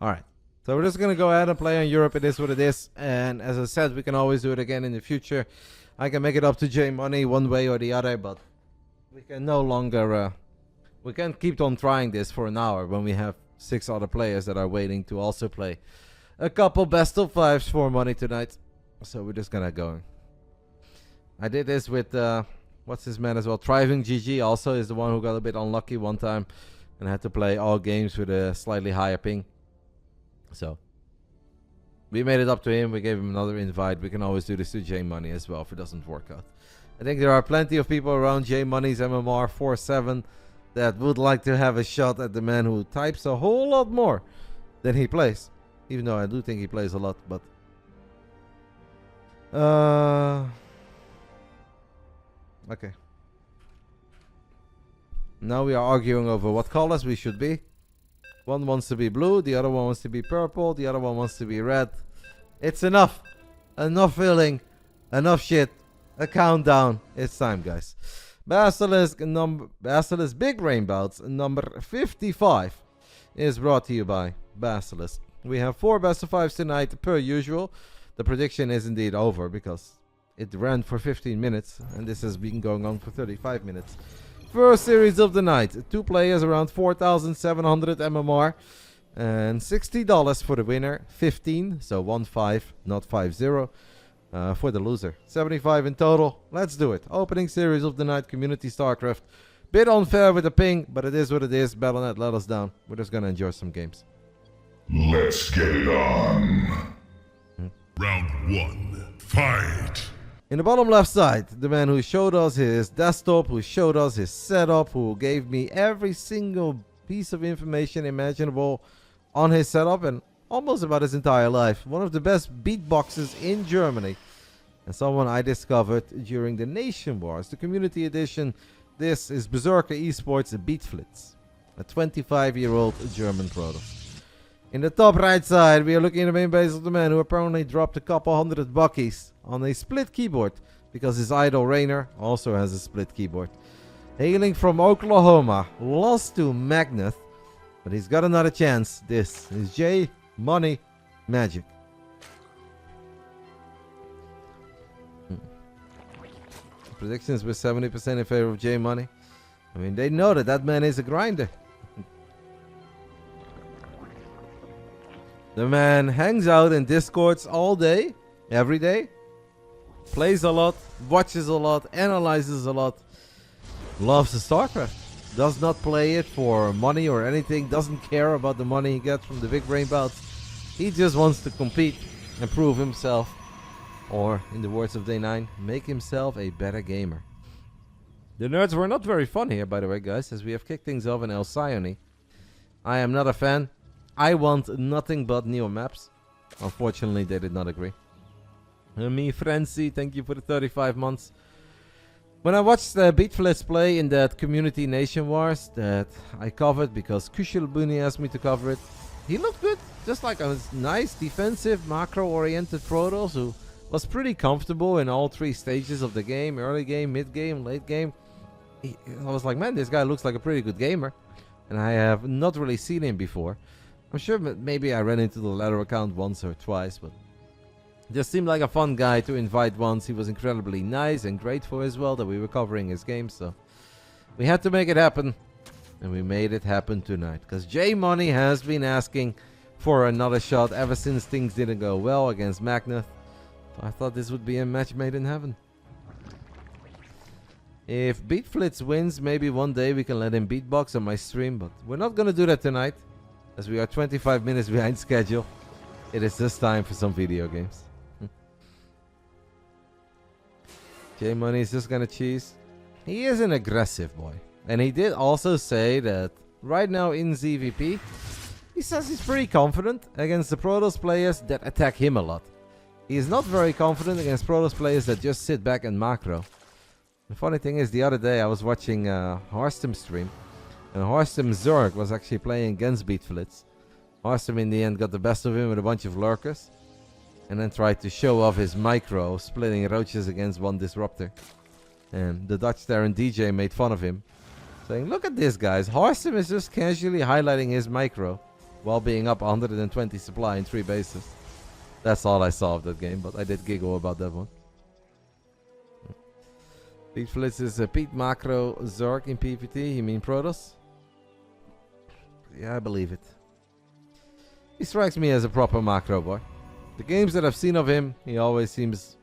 Alright. So we're just going to go ahead and play on Europe. It is what it is. And as I said, we can always do it again in the future. I can make it up to J Money one way or the other, but we can no longer... we can't keep on trying this for an hour when we have 6 other players that are waiting to also play a couple best of 5s for money tonight. So we're just going to go. I did this with... what's his man as well? Thriving GG also is the one who got a bit unlucky one time and had to play all games with a slightly higher ping. So we made it up to him. We gave him another invite. We can always do this to J Money as well if it doesn't work out. I think there are plenty of people around J Money's MMR 47 that would like to have a shot at the man who types a whole lot more than he plays. Even though I do think he plays a lot, but okay. Now we are arguing over what colors we should be. One wants to be blue, the other one wants to be purple, the other one wants to be red. It's enough. Enough filling. Enough shit. A countdown. It's time, guys. Basilisk Big Brain Bouts number 55 is brought to you by Basilisk. We have 4 best of 5s tonight per usual. The prediction is indeed over because it ran for 15 minutes and this has been going on for 35 minutes. First series of the night. 2 players around 4,700 MMR. And $60 for the winner. 15, so 1-5, not 5-0. For the loser. 75 in total. Let's do it. Opening series of the night. Community Starcraft. Bit unfair with the ping, but it is what it is. Battle.net let us down. We're just going to enjoy some games. Let's get it on. Round 1. Fight. In the bottom left side, the man who showed us his desktop, who showed us his setup, who gave me every single piece of information imaginable on his setup and almost about his entire life. One of the best beatboxers in Germany. And someone I discovered during the Nation Wars, the community edition. This is Berserker Esports BeatFlitz, a 25-year-old German Protoss. In the top right side, we are looking at the main base of the man who apparently dropped a couple hundred buckies on a split keyboard because his idol Rainer also has a split keyboard. Hailing from Oklahoma, lost to Magneth, but he's got another chance. This is JMONEYMAGIC. Predictions were 70% in favor of J Money. I mean, they know that that man is a grinder. The man hangs out in Discords all day, every day. Plays a lot, watches a lot, analyzes a lot. Loves the Starcraft. Does not play it for money or anything. Doesn't care about the money he gets from the Big Brain Bouts. He just wants to compete and prove himself. Or, in the words of Day 9, make himself a better gamer. The nerds were not very fun here, by the way, guys, as we have kicked things off in Alcyone. I am not a fan. I want nothing but Neo maps. Unfortunately, they did not agree. Me, Frenzy, thank you for the 35 months. When I watched BeatFlitz play in that Community Nation Wars that I covered because Kushel Buni asked me to cover it, he looked good. Just like a nice defensive, macro-oriented Protoss who was pretty comfortable in all 3 stages of the game. Early game, mid game, late game. I was like, man, this guy looks like a pretty good gamer. And I have not really seen him before. I'm sure maybe I ran into the ladder account once or twice, but just seemed like a fun guy to invite once. He was incredibly nice and grateful as well that we were covering his game, so we had to make it happen, and we made it happen tonight. Because J Money has been asking for another shot ever since things didn't go well against Magneth. So I thought this would be a match made in heaven. If BeatFlitz wins, maybe one day we can let him beatbox on my stream, but we're not gonna do that tonight, as we are 25 minutes behind schedule. It is just time for some video games. J Money is just gonna cheese. He is an aggressive boy. And he did also say that right now in ZVP, he says he's pretty confident against the Protoss players that attack him a lot. He is not very confident against Protoss players that just sit back and macro. The funny thing is, the other day I was watching RotterdaM stream, and RotterdaM Zerg was actually playing against BeatFlitz. RotterdaM in the end got the best of him with a bunch of lurkers, and then tried to show off his micro, splitting roaches against one disruptor. And the Dutch Terran DJ made fun of him, saying, look at this, guys. RotterdaM is just casually highlighting his micro, while being up 120 supply in 3 bases. That's all I saw of that game, but I did giggle about that one. BeatFlitz is a Pete Macro Zerg in PvT. You mean Protoss? Yeah, I believe it. He strikes me as a proper macro boy. The games that I've seen of him, he always seems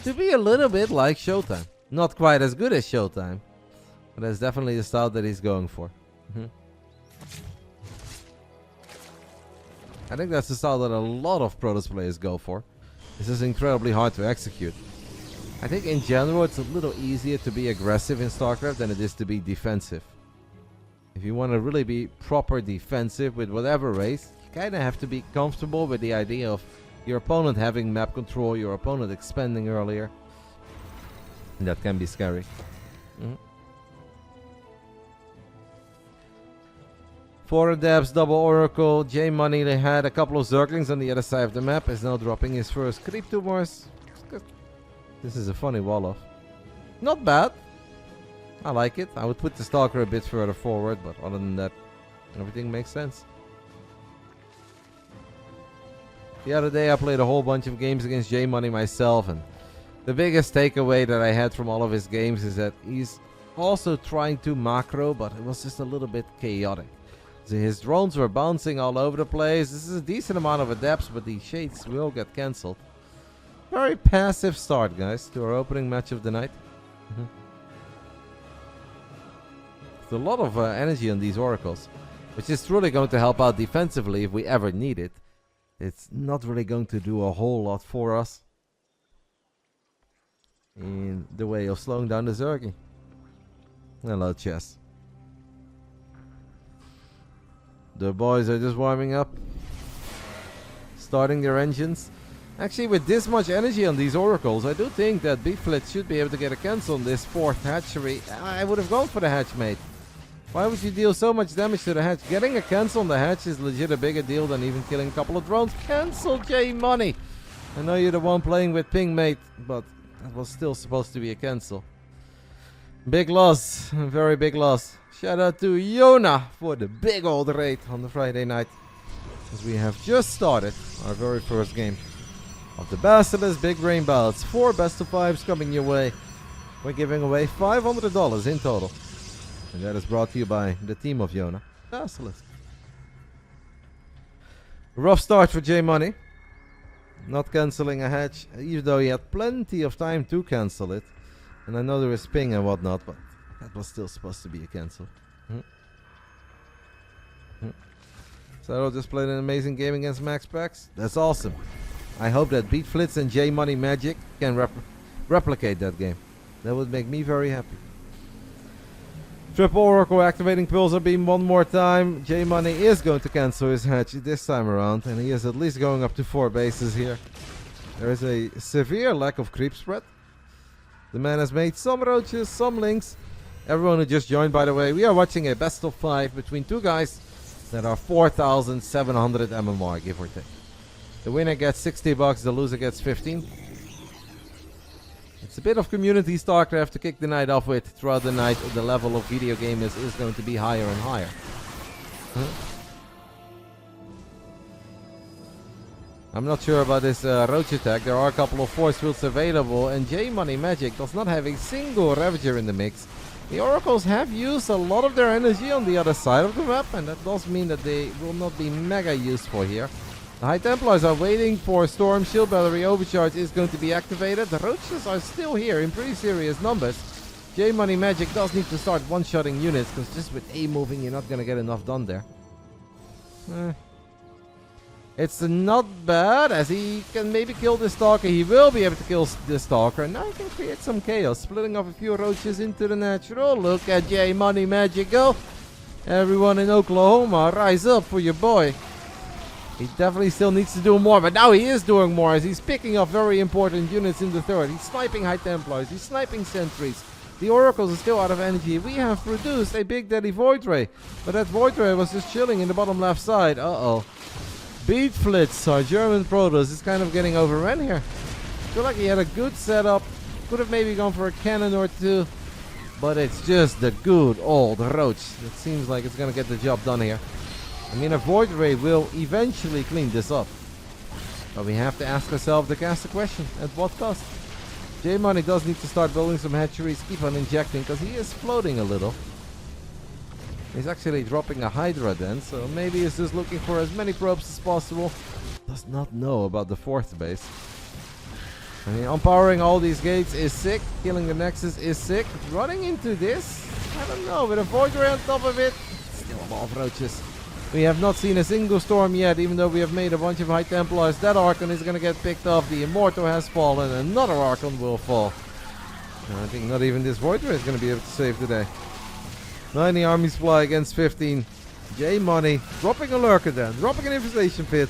to be a little bit like Showtime. Not quite as good as Showtime, but that's definitely the style that he's going for. I think that's the style that a lot of Protoss players go for. This is incredibly hard to execute. I think in general it's a little easier to be aggressive in Starcraft than it is to be defensive. If you want to really be proper defensive with whatever race, you kind of have to be comfortable with the idea of your opponent having map control, your opponent expanding earlier. And that can be scary. RotterdaM, double Oracle, JMoney, they had a couple of Zerglings on the other side of the map, is now dropping his first creep tumors. This is a funny wall-off. Not bad. I like it. I would put the Stalker a bit further forward, but other than that, everything makes sense. The other day I played a whole bunch of games against JMoney myself, and the biggest takeaway that I had from all of his games is that he's also trying to macro, but it was just a little bit chaotic. So his drones were bouncing all over the place. This is a decent amount of adepts, but the shades will get cancelled. Very passive start, guys, to our opening match of the night. There's a lot of energy on these oracles, which is truly going to help out defensively if we ever need it. It's not really going to do a whole lot for us in the way of slowing down the Zergy. Hello, chess. The boys are just warming up, starting their engines. Actually, with this much energy on these oracles, I do think that BeatFlitz should be able to get a cancel on this 4th hatchery. I would have gone for the hatch, mate. Why would you deal so much damage to the hatch? Getting a cancel on the hatch is legit a bigger deal than even killing a couple of drones. Cancel JMoney! I know you're the one playing with ping, mate, but that was still supposed to be a cancel. Big loss. Very big loss. Shout out to Yona for the big old raid on the Friday night, as we have just started our very first game of the BASILISK Big Brain Bouts. 4 best of 5s coming your way. We're giving away $500 in total. And that is brought to you by the team of Yona. BASILISK. Rough start for JMoney. Not cancelling a hatch, even though he had plenty of time to cancel it. And I know there is ping and whatnot, but that was still supposed to be a cancel. So just played an amazing game against Max Packs. That's awesome. I hope that BeatFlitz and JMoneyMagic can replicate that game. That would make me very happy. Triple Oracle activating Pulsar Beam one more time. JMoney is going to cancel his hatch this time around, and he is at least going up to 4 bases here. There is a severe lack of creep spread. The man has made some roaches, some links. Everyone who just joined, by the way, we are watching a best of 5 between 2 guys that are 4,700 MMR, give or take. The winner gets $60, the loser gets 15. It's a bit of community Starcraft to kick the night off with. Throughout the night, the level of video gamers is going to be higher and higher. I'm not sure about this roach attack. There are a couple of force fields available, and JMoneyMagic does not have a single Ravager in the mix. The Oracles have used a lot of their energy on the other side of the map, and that does mean that they will not be mega useful here. The High Templars are waiting for Storm. Shield Battery Overcharge is going to be activated. The Roaches are still here in pretty serious numbers. JMoneyMagic does need to start one-shotting units, because just with A moving you're not going to get enough done there. It's not bad, as he can maybe kill the Stalker. He will be able to kill the Stalker. Now he can create some chaos, splitting off a few Roaches into the natural. Look at JMoneyMagic go. Everyone in Oklahoma, rise up for your boy. He definitely still needs to do more, but now he is doing more as he's picking up very important units in the third. He's sniping High Templars, he's sniping Sentries. The Oracles are still out of energy. We have produced a Big Daddy Void Ray, but that Void Ray was just chilling in the bottom left side. Uh-oh. BeatFlitz, our German Protoss, is kind of getting overrun here. I feel like he had a good setup. Could have maybe gone for a cannon or two, but it's just the good old Roach. It seems like it's going to get the job done here. I mean, a Void Ray will eventually clean this up. But we have to ask ourselves to ask the question, at what cost? JMoney does need to start building some hatcheries, keep on injecting, because he is floating a little. He's actually dropping a Hydra then, so maybe he's just looking for as many probes as possible. Does not know about the 4th base. I mean, empowering all these gates is sick. Killing the Nexus is sick. Running into this? I don't know, with a Void Ray on top of it. Still a lot of roaches. We have not seen a single storm yet, even though we have made a bunch of High Templars. That Archon is going to get picked off. The Immortal has fallen. Another Archon will fall. I think not even this Void Ray is going to be able to save today. 90 armies fly against 15. JMoney dropping a lurker then. Dropping an infestation pit.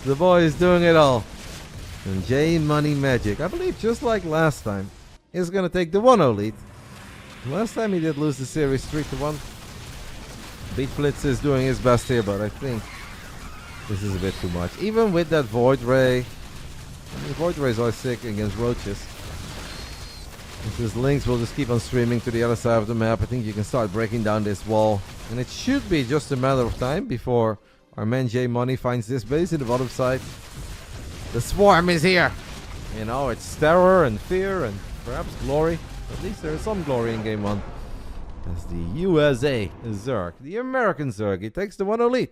The boy is doing it all. And JMoneyMagic, I believe just like last time, is going to take the 1-0 lead. Last time he did lose the series 3-1. BeatFlitz is doing his best here, but I think this is a bit too much. Even with that Void Ray. I mean, Void Rays are sick against roaches. If his links will just keep on streaming to the other side of the map, I think you can start breaking down this wall. And it should be just a matter of time before our man JMoney finds this base in the bottom side. The swarm is here! You know, it's terror and fear and perhaps glory. At least there is some glory in game 1. As the USA Zerg, the American Zerg, he takes the 1-0 lead.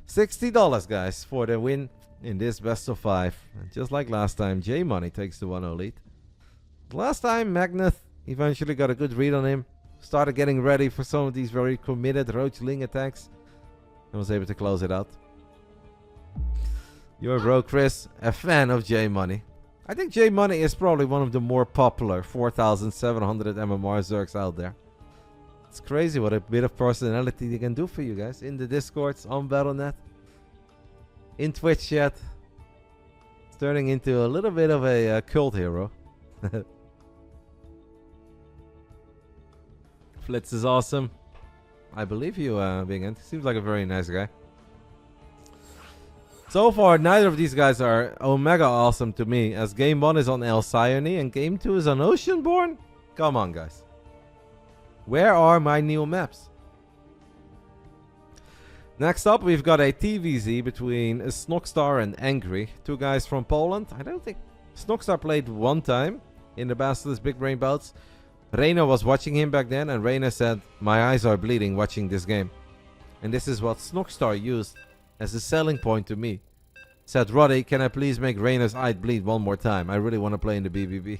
$60 guys for the win in this best of 5. And just like last time, JMoney takes the 1-0 lead. Last time, Magnath eventually got a good read on him. Started getting ready for some of these very committed Roachling attacks. And was able to close it out. Your bro Chris, a fan of JMoney. I think JMoney is probably one of the more popular 4,700 MMR Zergs out there. It's crazy what a bit of personality they can do for you guys. In the Discords, on Battle.net, in Twitch chat. It's turning into a little bit of a cult hero. Flitz is awesome. I believe you, Bingen. Seems like a very nice guy. So far, neither of these guys are omega awesome to me, as game 1 is on Alcyone and game 2 is on Oceanborn? Come on, guys. Where are my new maps? Next up, we've got a TVZ between Snockstar and Angry. 2 guys from Poland. I don't think Snockstar played one time in the Basilisk Big Brain Bouts. Reina was watching him back then, and Reina said, "My eyes are bleeding watching this game." And this is what Snockstar used as a selling point to me. Said, "Roddy, can I please make Reina's eye bleed one more time? I really want to play in the BBB."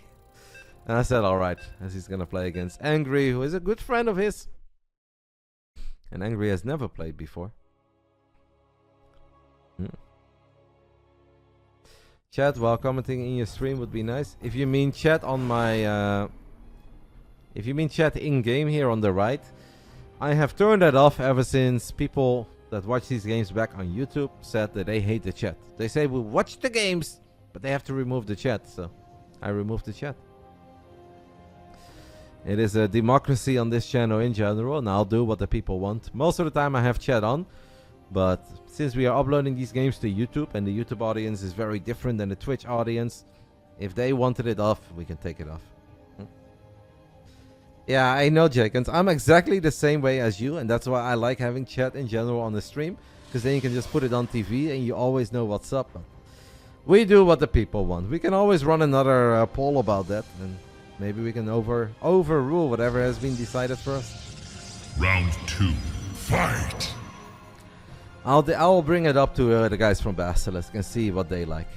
And I said, alright, as he's going to play against Angry, who is a good friend of his. And Angry has never played before. Chat while commenting in your stream would be nice. If you mean chat on my... if you mean chat in-game here on the right, I have turned that off ever since people that watch these games back on YouTube said that they hate the chat. They say we'll watch the games, but they have to remove the chat. So I removed the chat. It is a democracy on this channel in general, and I'll do what the people want. Most of the time I have chat on, but since we are uploading these games to YouTube, and the YouTube audience is very different than the Twitch audience, if they wanted it off, we can take it off. Yeah, I know, Jenkins. I'm exactly the same way as you, and that's why I like having chat in general on the stream, because then you can just put it on TV and you always know what's up. We do what the people want. We can always run another poll about that, and maybe we can overrule whatever has been decided for us. Round 2, fight! I'll bring it up to the guys from Basilisk and see what they like.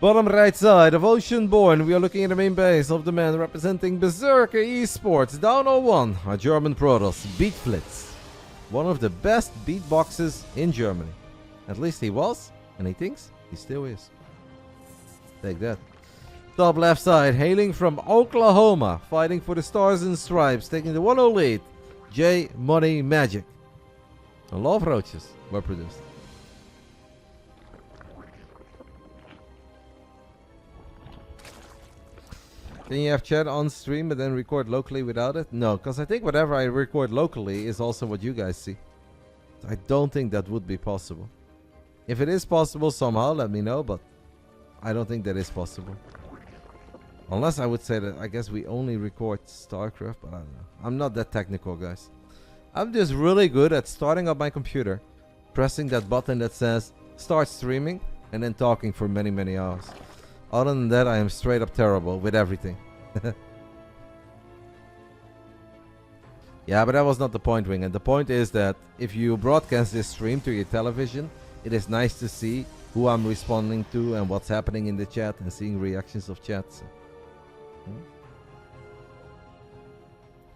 Bottom right side of Oceanborn, we are looking at the main base of the man representing Berserker Esports, down 0-1, a German Protoss, BeatFlitz. One of the best beatboxers in Germany. At least he was, and he thinks he still is. Take that. Top left side, hailing from Oklahoma, fighting for the Stars and Stripes, taking the 1-0 lead, JMoneyMagic. A lot of roaches were produced. Can you have chat on stream but then record locally without it? No, because I think whatever I record locally is also what you guys see. I don't think that would be possible. If it is possible somehow, let me know, but I don't think that is possible. Unless I would say that I guess we only record Starcraft, but I don't know. I'm not that technical, guys. I'm just really good at starting up my computer, pressing that button that says start streaming, and then talking for many, many hours. Other than that, I am straight up terrible with everything. Yeah, but that was not the point, Wing. And the point is that if you broadcast this stream to your television, it is nice to see who I'm responding to and what's happening in the chat and seeing reactions of chats.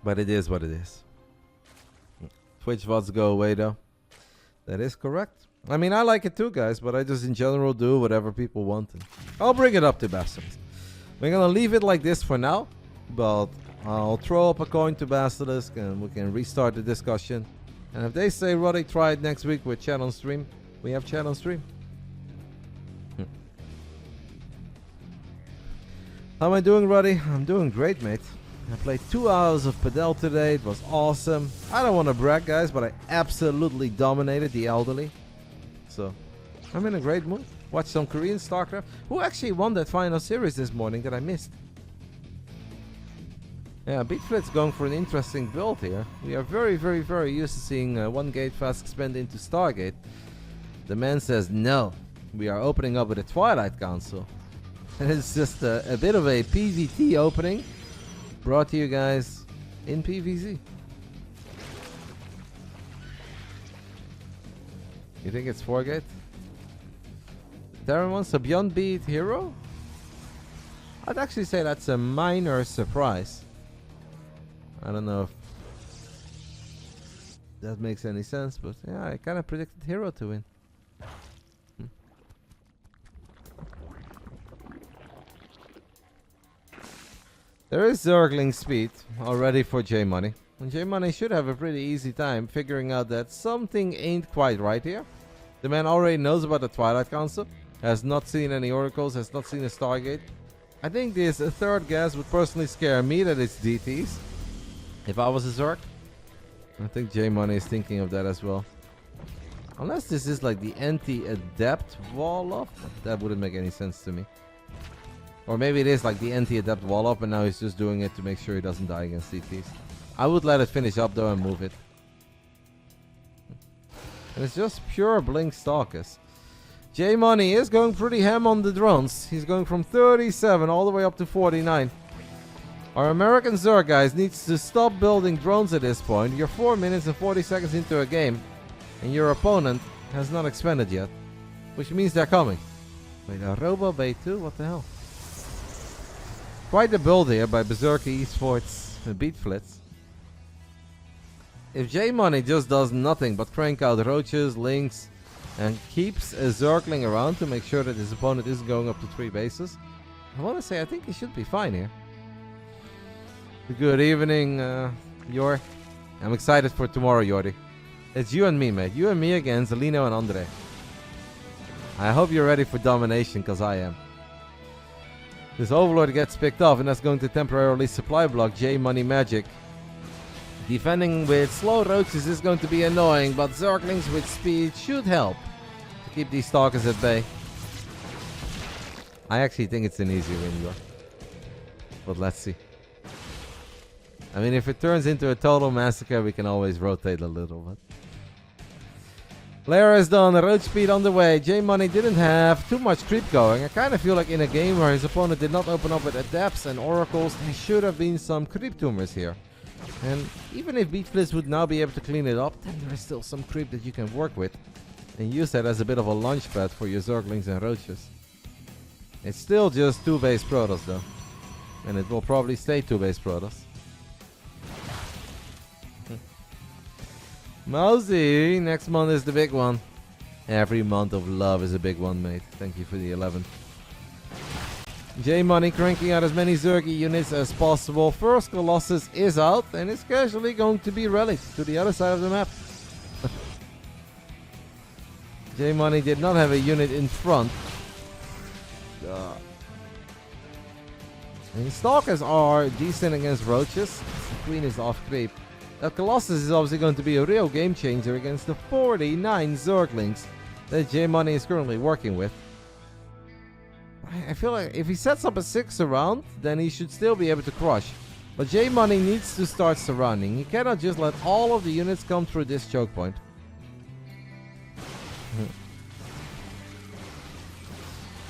But it is what it is. Twitch VODs go away though. That is correct. I mean, I like it too, guys, but I just in general do whatever people want. I'll bring it up to Basilisk. We're gonna leave it like this for now, but I'll throw up a coin to Basilisk and we can restart the discussion. And if they say, Roddy, try it next week with chat on stream, we have chat on stream. How am I doing, Roddy? I'm doing great, mate. I played 2 hours of Padel today. It was awesome. I don't want to brag, guys, but I absolutely dominated the elderly. So, I'm in a great mood. Watched some Korean Starcraft. Who actually won that final series this morning that I missed? Yeah, BeatFlitz going for an interesting build here. We are very, very, very used to seeing one gate fast expand into Stargate. The man says no. We are opening up with a Twilight Council. And it's just a bit of a PvT opening. Brought to you guys in PvZ. You think it's 4-gate? Darren wants a Beyond Beat hero? I'd actually say that's a minor surprise. I don't know if that makes any sense, but yeah, I kind of predicted hero to win. There is Zergling speed already for JMoney. And JMoney should have a pretty easy time figuring out that something ain't quite right here. The man already knows about the Twilight Council, has not seen any oracles, has not seen a Stargate. I think this third gas would personally scare me that it's DTs. If I was a Zerg, I think JMoney is thinking of that as well. Unless this is like the anti-adept wall up, that wouldn't make any sense to me. Or maybe it is like the anti-adept wall up and now he's just doing it to make sure he doesn't die against CTs. I would let it finish up though and move it. And it's just pure blink stalkers. JMoney is going pretty ham on the drones. He's going from 37 all the way up to 49. Our American Zerg guys needs to stop building drones at this point. You're 4 minutes and 40 seconds into a game and your opponent has not expanded yet. Which means they're coming. Wait, a Robo Bay 2? What the hell? Quite the build here by Berserker Esports and BeatFlitz. If JMoney just does nothing but crank out roaches, links, and keeps a Zergling around to make sure that his opponent isn't going up to 3 bases, I want to say I think he should be fine here. Good evening, Yor. I'm excited for tomorrow, Yordi. It's you and me, mate. You and me against Zelino and Andre. I hope you're ready for domination, because I am. This Overlord gets picked off, and that's going to temporarily supply block JMoneyMagic. Defending with slow roaches is going to be annoying, but Zerglings with speed should help to keep these stalkers at bay. I actually think it's an easy win, though. But let's see. I mean, if it turns into a total massacre, we can always rotate a little. But Lair is done, road speed on the way. JMoney didn't have too much creep going. I kind of feel like in a game where his opponent did not open up with adepts and oracles, there should have been some creep tumors here. And even if BeatFlitz would now be able to clean it up, then there is still some creep that you can work with. And use that as a bit of a launch pad for your Zerglings and roaches. It's still just 2 base Protoss though. And it will probably stay 2 base Protoss. Mosey, next month is the big one. Every month of love is a big one, mate. Thank you for the 11. JMoney cranking out as many Zergy units as possible. First Colossus is out and is casually going to be rallied to the other side of the map. JMoney did not have a unit in front. I mean, Stalkers are decent against roaches. The Queen is off creep. That Colossus is obviously going to be a real game changer against the 49 Zerglings that JMoney is currently working with. I feel like if he sets up a 6 around, then he should still be able to crush. But J Money needs to start surrounding. He cannot just let all of the units come through this choke point.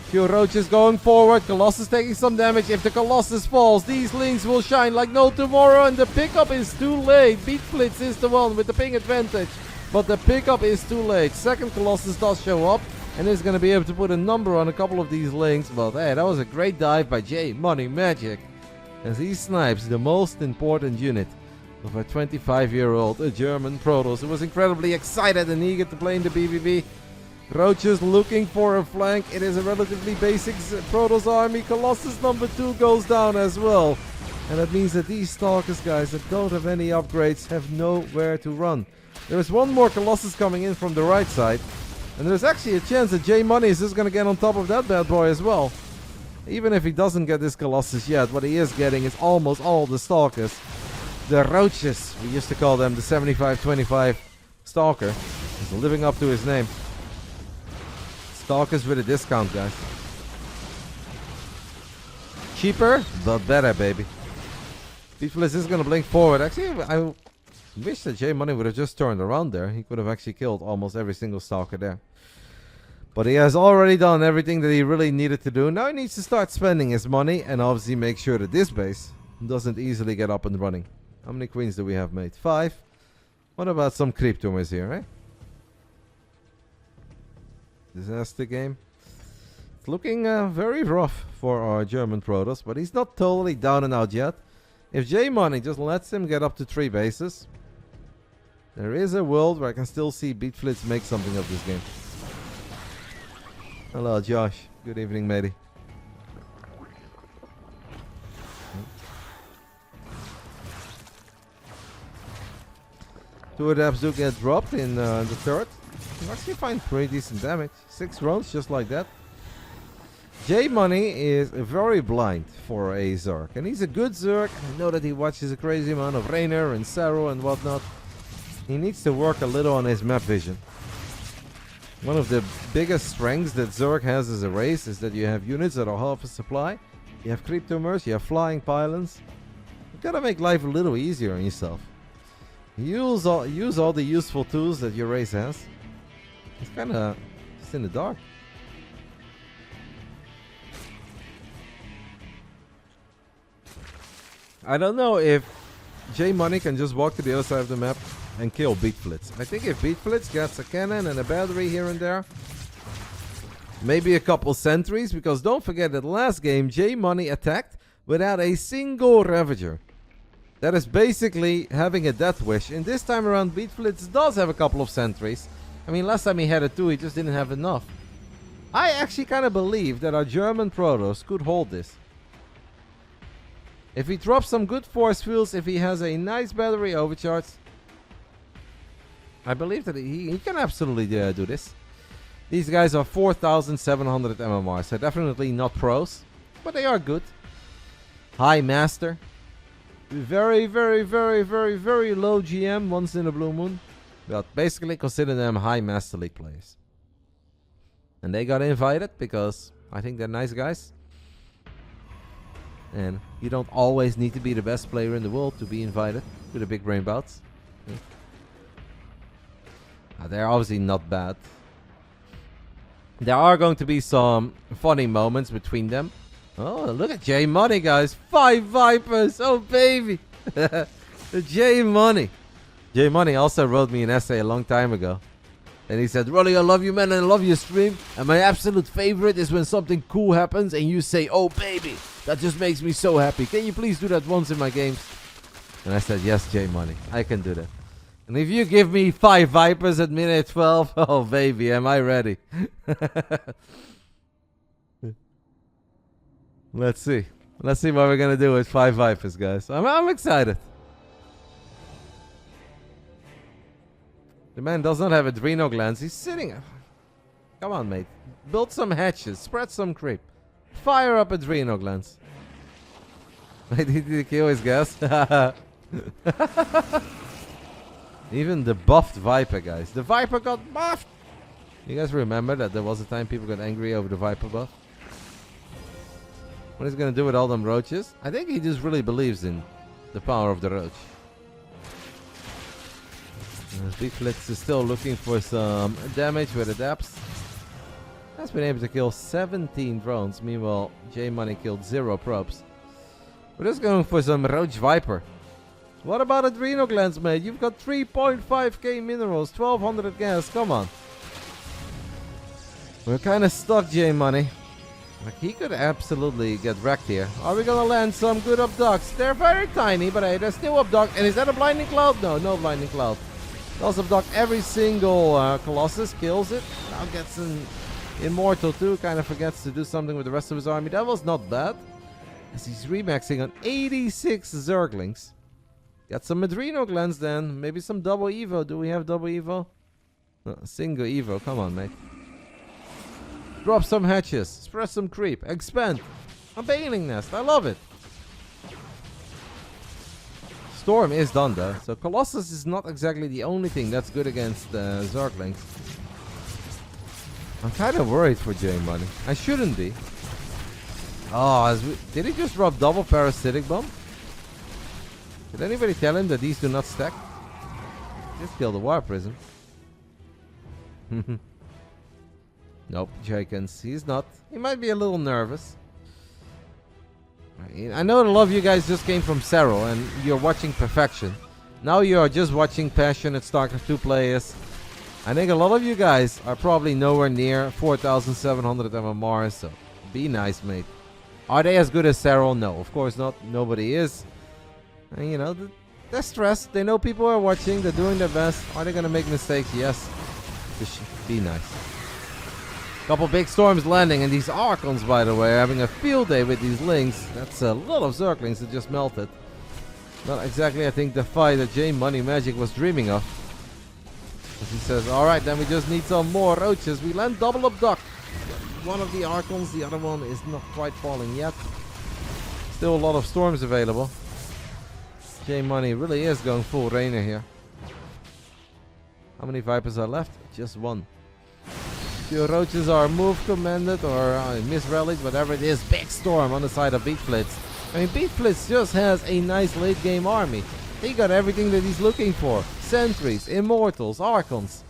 Few roaches going forward. Colossus taking some damage. If the Colossus falls, these links will shine like no tomorrow. And the pickup is too late. BeatFlitz is the one with the ping advantage. But the pickup is too late. Second Colossus does show up. And is going to be able to put a number on a couple of these links. But hey, that was a great dive by JMONEYMAGIC. As he snipes the most important unit of a 25-year-old German Protoss who was incredibly excited and eager to play in the BBB. Roaches looking for a flank. It is a relatively basic Protoss army. Colossus number 2 goes down as well. And that means that these Stalkers, guys, that don't have any upgrades have nowhere to run. There is one more Colossus coming in from the right side. And there's actually a chance that J Money is just going to get on top of that bad boy as well. Even if he doesn't get this Colossus yet, what he is getting is almost all the Stalkers. The Roaches, we used to call them the 75-25 Stalker. He's living up to his name. Stalkers with a discount, guys. Cheaper, but better, baby. BeatFlitz is going to blink forward. Actually, I wish that J Money would have just turned around there. He could have actually killed almost every single Stalker there. But he has already done everything that he really needed to do. Now he needs to start spending his money and obviously make sure that this base doesn't easily get up and running. How many queens do we have made? 5. What about some creep tumors here, eh? Disaster game. It's looking very rough for our German Protoss, but he's not totally down and out yet. If J Money just lets him get up to 3 bases, there is a world where I can still see BeatFlitz make something of this game. Hello, Josh. Good evening, matey. Two adapts do get dropped in the turret. You actually find pretty decent damage. 6 rounds just like that. J Money is very blind for a Zerg. And he's a good Zerg. I know that he watches a crazy amount of Rainer and Saro and whatnot. He needs to work a little on his map vision. One of the biggest strengths that Zerg has as a race is that you have units that are half a supply. You have creep tumors, you have flying pylons. You gotta make life a little easier on yourself. Use all the useful tools that your race has. It's kinda just in the dark. I don't know if J Money can just walk to the other side of the map and kill BeatFlitz. I think if BeatFlitz gets a cannon and a battery here and there, maybe a couple sentries, because don't forget that last game J Money attacked without a single Ravager. That is basically having a death wish. And this time around BeatFlitz does have a couple of sentries. I mean, last time he had it too, he just didn't have enough. I actually kind of believe that our German Protoss could hold this. If he drops some good force fields, if he has a nice battery overcharge, I believe that he can absolutely do this. These guys are 4,700 MMR, so definitely not pros, but they are good. High Master. Very, very, very, very, very low GM once in a blue moon. But basically consider them high Master League players. And they got invited because I think they're nice guys. And you don't always need to be the best player in the world to be invited to the Big Brain Bouts. Yeah. They're obviously not bad. There are going to be some funny moments between them. Oh, look at J Money, guys. 5 Vipers. Oh, baby. The J Money. J Money also wrote me an essay a long time ago. And he said, Rolly, I love you, man, and I love your stream. And my absolute favorite is when something cool happens and you say, oh, baby. That just makes me so happy. Can you please do that once in my games? And I said, yes, J Money. I can do that. And if you give me 5 Vipers at minute 12, oh, baby, am I ready? Let's see. Let's see what we're going to do with 5 Vipers, guys. I'm excited. The man does not have adrenal glands. He's sitting. Come on, mate. Build some hatches. Spread some creep. Fire up adrenal glands. Did he kill his gas? Even the buffed Viper, guys. The Viper got buffed. You guys remember that there was a time people got angry over the Viper buff? What is he going to do with all them roaches? I think he just really believes in the power of the Roach. BeatFlitz is still looking for some damage with the depths. Has been able to kill 17 drones. Meanwhile, JMoney killed 0 probes. We're just going for some Roach Viper. What about adrenal glands, mate? You've got 3.5k minerals, 1200 gas. Come on. We're kind of stuck, JMoney. Like, he could absolutely get wrecked here. Are we gonna land some good abducts? They're very tiny, but hey, they're still abduct. And is that a blinding cloud? No, no blinding cloud. Does abduct every single Colossus, kills it. Now gets an Immortal too. Kind of forgets to do something with the rest of his army. That was not bad. As he's remaxing on 86 Zerglings. Got some adrenal glands then. Maybe some double evo. Do we have double evo? No, single evo. Come on, mate. Drop some hatches. Spread some creep. Expand. A Bailing Nest. I love it. Storm is done though. So Colossus is not exactly the only thing that's good against Zerglings. I'm kind of worried for JMoney. I shouldn't be. Oh, did he just drop double parasitic bomb? Did anybody tell him that these do not stack? Just killed the War Prism. Nope, Jenkins. He's not. He might be a little nervous. I know a lot of you guys just came from Serral and you're watching Perfection. Now you are just watching passionate Starcraft 2 players. I think a lot of you guys are probably nowhere near 4,700 MMR, so be nice, mate. Are they as good as Serral? No, of course not. Nobody is. And, you know, they're stressed. They know people are watching. They're doing their best. Are they going to make mistakes? Yes. Just be nice. Couple big storms landing, and these Archons, by the way, are having a field day with these Lings. That's a lot of Zerglings that just melted. Not exactly, I think, the fight that JMoneyMagic was dreaming of. As he says, alright, then we just need some more roaches. We land double abduct. One of the Archons, the other one is not quite falling yet. Still a lot of storms available. JMoney really is going full Rainer here. How many Vipers are left? Just one. Few roaches are move commanded or misrallied, whatever it is. Big storm on the side of BeatFlitz. I mean, BeatFlitz just has a nice late game army. He got everything that he's looking for. Sentries, Immortals, Archons.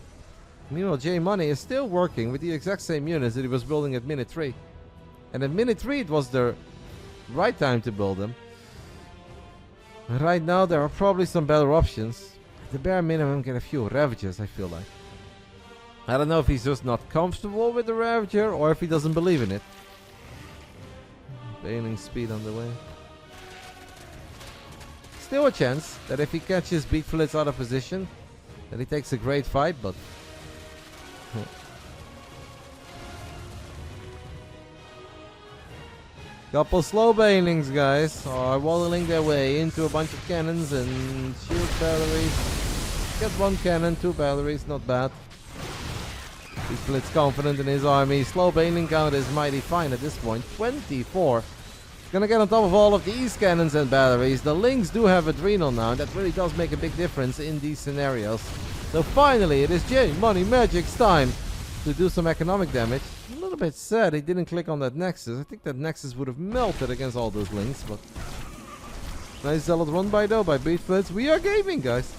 Meanwhile, JMoney is still working with the exact same units that he was building at minute 3. And at minute 3 it was the right time to build them. Right now there are probably some better options. At the bare minimum, get a few Ravagers, I feel like. I don't know if he's just not comfortable with the Ravager or if he doesn't believe in it. Bailing speed on the way. Still a chance that if he catches BeatFlitz out of position, that he takes a great fight, but... Couple slow bailings, guys, are waddling their way into a bunch of cannons and shield batteries. Get one cannon, 2 batteries, not bad. BeatFlitz confident in his army. Slow bailing count is mighty fine at this point. 24. Gonna get on top of all of these cannons and batteries. The Lings do have Adrenal now, and that really does make a big difference in these scenarios. So finally, it is JMoneyMagic's time to do some economic damage. A little bit sad he didn't click on that Nexus. I think that Nexus would have melted against all those Lings, but... Nice zealot run by though by BeatFlitz. We are gaming, guys.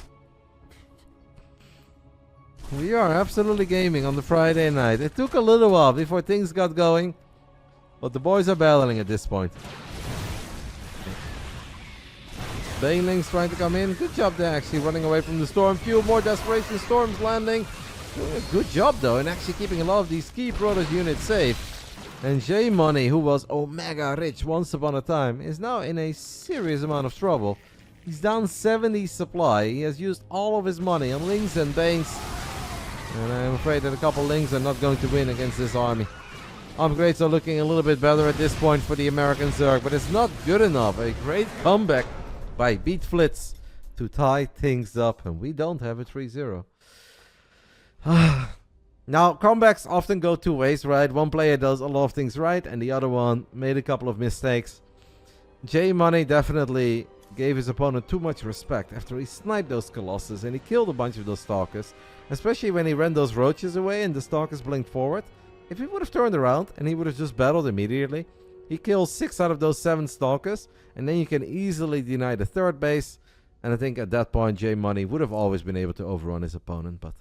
We are absolutely gaming on the Friday night. It took a little while before things got going, but the boys are battling at this point. Banelings trying to come in. Good job there, actually running away from the storm. Few more desperation storms landing. Doing a good job though, and actually keeping a lot of these key Protoss units safe. And JMoney, who was Omega rich once upon a time, is now in a serious amount of trouble. He's down 70 supply. He has used all of his money on Lings and Banes. And I'm afraid that a couple Lings are not going to win against this army. Upgrades are looking a little bit better at this point for the American Zerg, but it's not good enough. A great comeback by BeatFlitz to tie things up, and we don't have a 3-0. Now, comebacks often go two ways, right? One player does a lot of things right, and the other one made a couple of mistakes. JMoney definitely gave his opponent too much respect after he sniped those Colossus and he killed a bunch of those Stalkers. Especially when he ran those Roaches away and the Stalkers blinked forward. If he would have turned around and he would have just battled immediately, He kills 6 out of those 7 stalkers, and then you can easily deny the 3rd base. And I think at that point, J-Money would have always been able to overrun his opponent, but...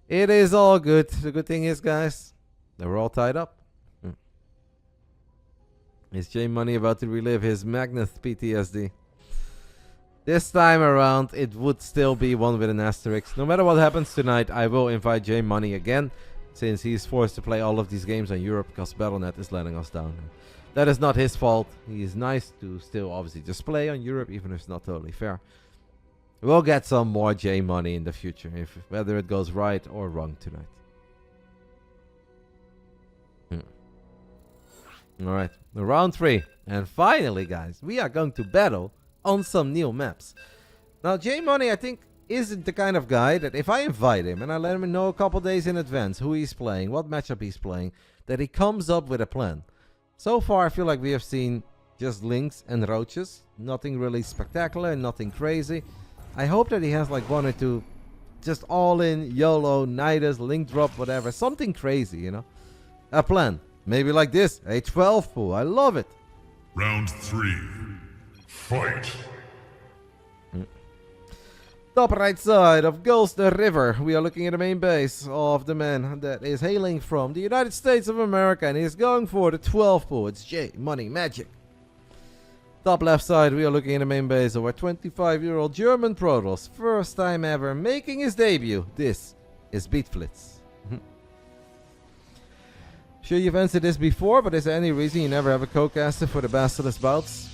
It is all good. The good thing is, guys, that we're all tied up. Is J-Money about to relive his Magneth PTSD? This time around, it would still be one with an asterisk. No matter what happens tonight, I will invite J-Money again, since he's forced to play all of these games on Europe because Battle.net is letting us down. That is not his fault. He is nice to still obviously just play on Europe, even if it's not totally fair. We'll get some more J-Money in the future, whether it goes right or wrong tonight. Alright, round 3. And finally, guys, we are going to battle on some new maps. Now, J-Money, I think, isn't the kind of guy that if I invite him and I let him know a couple days in advance who he's playing, what matchup he's playing, that he comes up with a plan. So far, I feel like we have seen just links and roaches. Nothing really spectacular, nothing crazy. I hope that he has like 1 or 2 just all in, YOLO, Nidus, link drop, whatever. Something crazy, you know. A plan. Maybe like this. A 12 pool. I love it. Round 3. Fight. Top right side of Gulfs River. We are looking at the main base of the man that is hailing from the United States of America. And he is going for the 12 pool. It's JMONEYMAGIC. Top left side, we are looking at the main base of our 25-year-old German Protoss. First time ever making his debut. This is BeatFlitz. Sure, you've answered this before, but is there any reason you never have a co-caster for the BASILISK Bouts?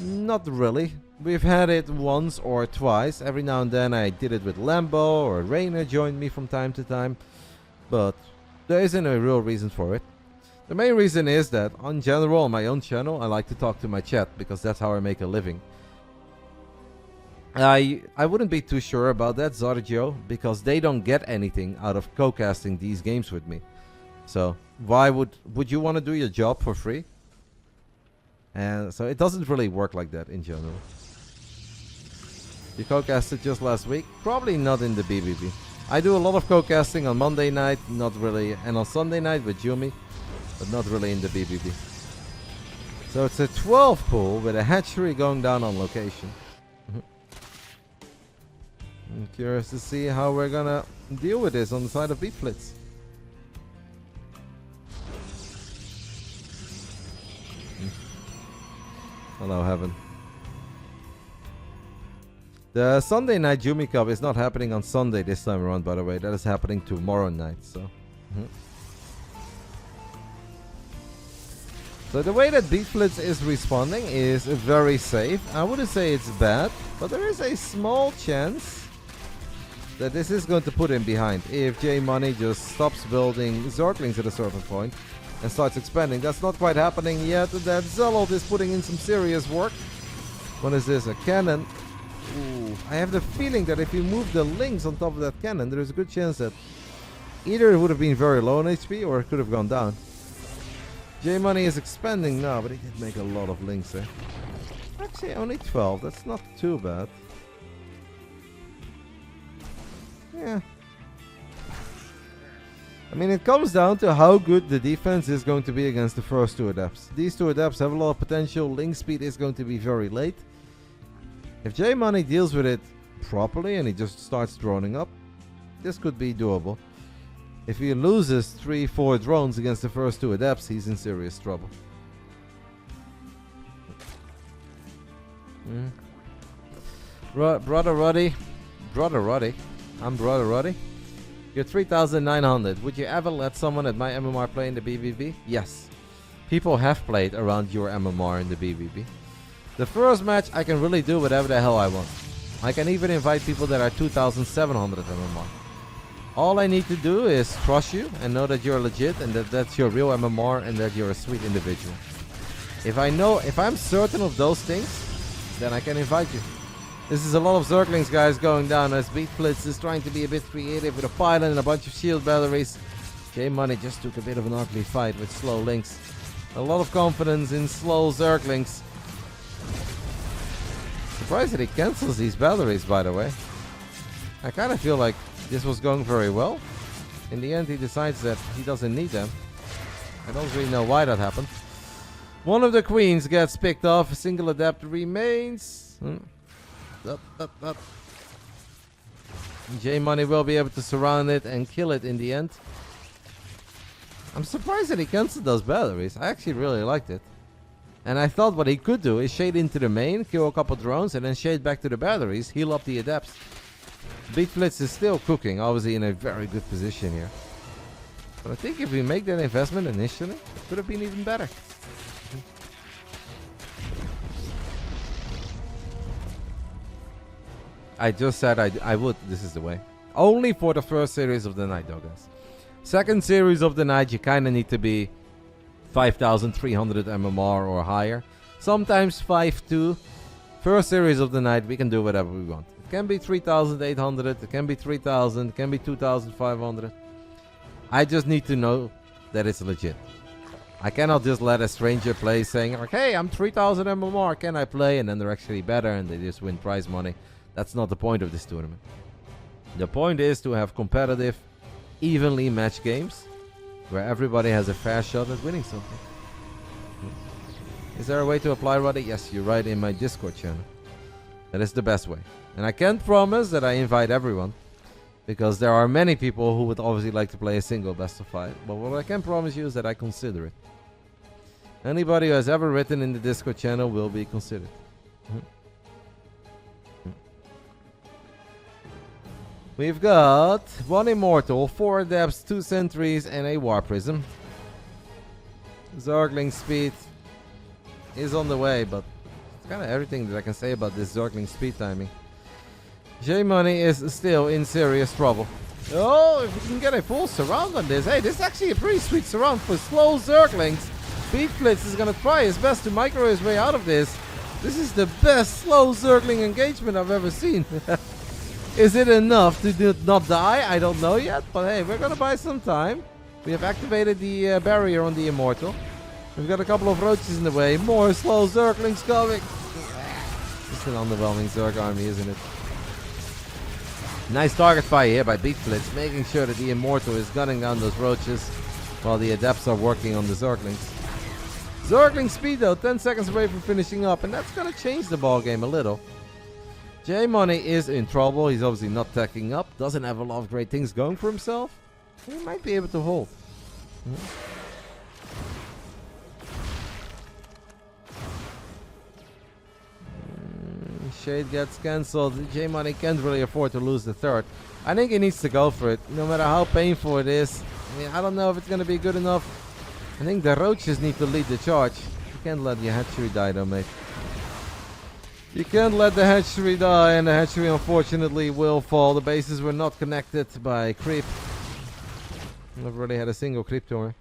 Not really. We've had it once or twice. Every now and then I did it with Lambo, or Rainer joined me from time to time. But there isn't a real reason for it. The main reason is that, in general, on my own channel, I like to talk to my chat, because that's how I make a living. I wouldn't be too sure about that, Zorgio, because they don't get anything out of co-casting these games with me. So, why would you want to do your job for free? And so it doesn't really work like that in general. You co-casted just last week? Probably not in the BBB. I do a lot of co-casting on Monday night, not really, and on Sunday night with Jumi, but not really in the BBB. So it's a 12 pool with a hatchery going down on location. I'm curious to see how we're gonna deal with this on the side of BeatFlitz. Hello, Heaven. The Sunday night Jumi Cup is not happening on Sunday this time around, by the way. That is happening tomorrow night, so... So the way that BeatFlitz is responding is very safe. I wouldn't say it's bad, but there is a small chance that this is going to put him behind. If J-Money just stops building Zerglings at a certain point and starts expanding. That's not quite happening yet. That Zealot is putting in some serious work. What is this? A cannon? Ooh, I have the feeling that if you move the links on top of that cannon, there is a good chance that either it would have been very low on HP or it could have gone down. J-Money is expanding now, but he did make a lot of links there. Actually, only 12. That's not too bad. Yeah. I mean, it comes down to how good the defense is going to be against the first 2 adepts. These 2 adepts have a lot of potential. Link speed is going to be very late. If J-Money deals with it properly and he just starts droning up, this could be doable. If he loses 3-4 drones against the first 2 adepts, he's in serious trouble. Brother Ruddy. I'm Brother Ruddy. You're 3,900. Would you ever let someone at my MMR play in the BBB? Yes. People have played around your MMR in the BBB. The first match, I can really do whatever the hell I want. I can even invite people that are 2,700 MMR. All I need to do is trust you and know that you're legit and that that's your real MMR and that you're a sweet individual. If I'm certain of those things, then I can invite you. This is a lot of Zerglings, guys, going down as BeatFlitz is trying to be a bit creative with a pylon and a bunch of shield batteries. J-Money just took a bit of an ugly fight with slow links. A lot of confidence in slow Zerglings. Surprised that he cancels these batteries, by the way. I kind of feel like this was going very well. in the end he decides that he doesn't need them. I don't really know why that happened. One of the queens gets picked off. A single adept remains. Up. J-Money will be able to surround it and kill it in the end. I'm surprised that he cancelled those batteries. I actually really liked it. And I thought what he could do is shade into the main, kill a couple drones, and then shade back to the batteries, heal up the adepts. BeatFlitz is still cooking, obviously in a very good position here. But I think if we make that investment initially, it could have been even better. I just said I would. This is the way. Only for the first series of the night, though, guys. Second series of the night, you kind of need to be 5,300 MMR or higher. Sometimes 5.2. First series of the night, we can do whatever we want. It can be 3,800. It can be 3,000. It can be 2,500. I just need to know that it's legit. I cannot just let a stranger play saying, like, hey, I'm 3,000 MMR. Can I play? And then they're actually better and they just win prize money. That's not the point of this tournament. The point is to have competitive, evenly matched games where everybody has a fair shot at winning something. Is there a way to apply Ruddy? Yes, you're right, in my Discord channel. That is the best way. And I can't promise that I invite everyone, because there are many people who would obviously like to play a single best of 5. But what I can promise you is that I consider it. Anybody who has ever written in the Discord channel will be considered. We've got 1 Immortal, 4 Adepts, 2 Sentries, and a War Prism. Zergling speed is on the way, but it's kind of everything that I can say about this Zergling speed timing. J-Money is still in serious trouble. Oh, if we can get a full surround on this. Hey, this is actually a pretty sweet surround for slow Zerglings. BeatFlitz is going to try his best to micro his way out of this. This is the best slow Zergling engagement I've ever seen. Is it enough to not die? I don't know yet, but hey, we're gonna buy some time. We have activated the barrier on the Immortal. We've got a couple of roaches in the way. More slow Zerglings coming. It's an underwhelming Zerg army, isn't it? Nice target fire here by BeatFlitz, making sure that the Immortal is gunning down those roaches while the Adepts are working on the Zerglings. Zergling speed though, 10 seconds away from finishing up, and that's gonna change the ball game a little. J-Money is in trouble. He's obviously not tacking up. Doesn't have a lot of great things going for himself. He might be able to hold. Shade gets cancelled. J-Money can't really afford to lose the third. I think he needs to go for it, no matter how painful it is. I mean, I don't know if it's going to be good enough. I think the roaches need to lead the charge. You can't let your hatchery die though, mate. You can't let the hatchery die, and the hatchery unfortunately will fall. The bases were not connected by creep. Never really had a single creep tour.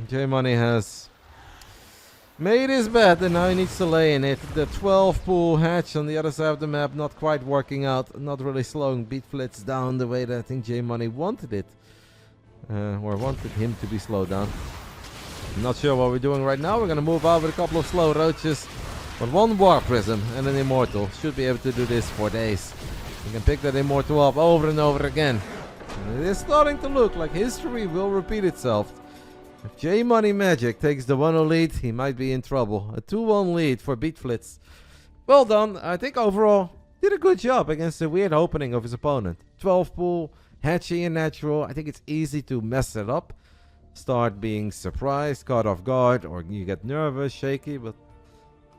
J-Money has made his bet, and now he needs to lay in it. The 12 pool hatch on the other side of the map not quite working out. Not really slowing BeatFlitz down the way that I think J-Money wanted it. Or wanted him to be slowed down. I'm not sure what we're doing right now. We're going to move out with a couple of slow roaches. But 1 War Prism and an Immortal should be able to do this for days. You can pick that Immortal up over and over again. And it is starting to look like history will repeat itself. If JMONEYMAGIC takes the 1-0 lead, he might be in trouble. A 2-1 lead for BeatFlitz. Well done. I think overall, did a good job against the weird opening of his opponent. 12 pool, hatchy and natural. I think it's easy to mess it up. Start being surprised, caught off guard, or you get nervous, shaky, but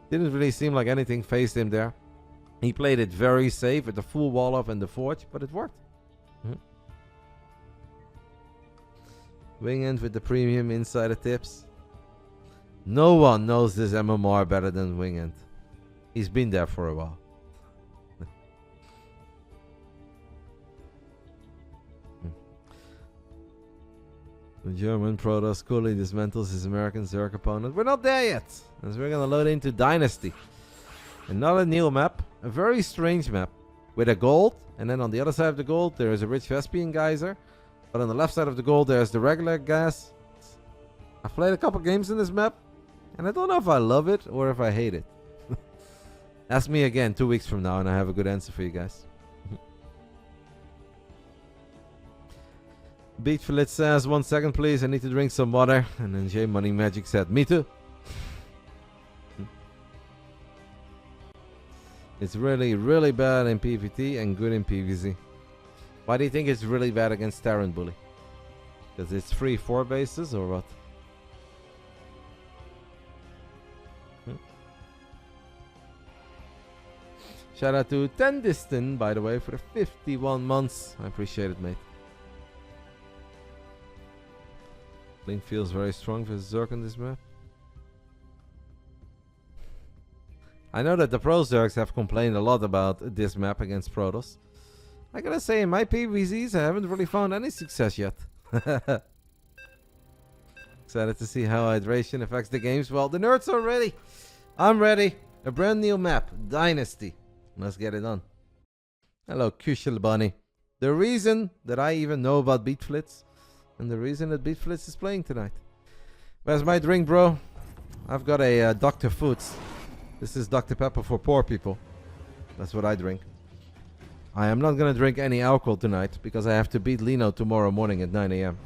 didn't really seem like anything faced him there. He played it very safe with the full wall off and the forge, but it worked. Wing end with the premium insider tips. No one knows this MMR better than Wing end. He's been there for a while. The German Protoss coolly dismantles his American Zerg opponent. We're not there yet, as we're gonna load into Dynasty. Another new map, a very strange map, with a gold, and then on the other side of the gold there is a rich Vespian geyser, but on the left side of the gold there's the regular gas. I've played a couple games in this map, and I don't know if I love it or if I hate it. Ask me again 2 weeks from now and I have a good answer for you guys. BeatFlitz says, 1 second please, I need to drink some water. And then JMONEYMAGIC said, me too. It's really, really bad in PvT and good in PvZ. Why do you think it's really bad against Terran Bully? Because it's 3-4 bases or what? Shout out to Tendiston, by the way, for the 51 months. I appreciate it, mate. Link feels very strong for Zerg on this map. I know that the Pro Zergs have complained a lot about this map against Protoss. I gotta say, in my PvZs, I haven't really found any success yet. Excited to see how hydration affects the games. Well, the nerds are ready. I'm ready. A brand new map, Dynasty. Let's get it on. Hello, Kushel Bunny. The reason that I even know about BeatFlitz, and the reason that BeatFlitz is playing tonight. Where's my drink, bro? I've got a Dr. Foods. This is Dr. Pepper for poor people. That's what I drink. I am not gonna drink any alcohol tonight because I have to beat Lino tomorrow morning at 9 AM.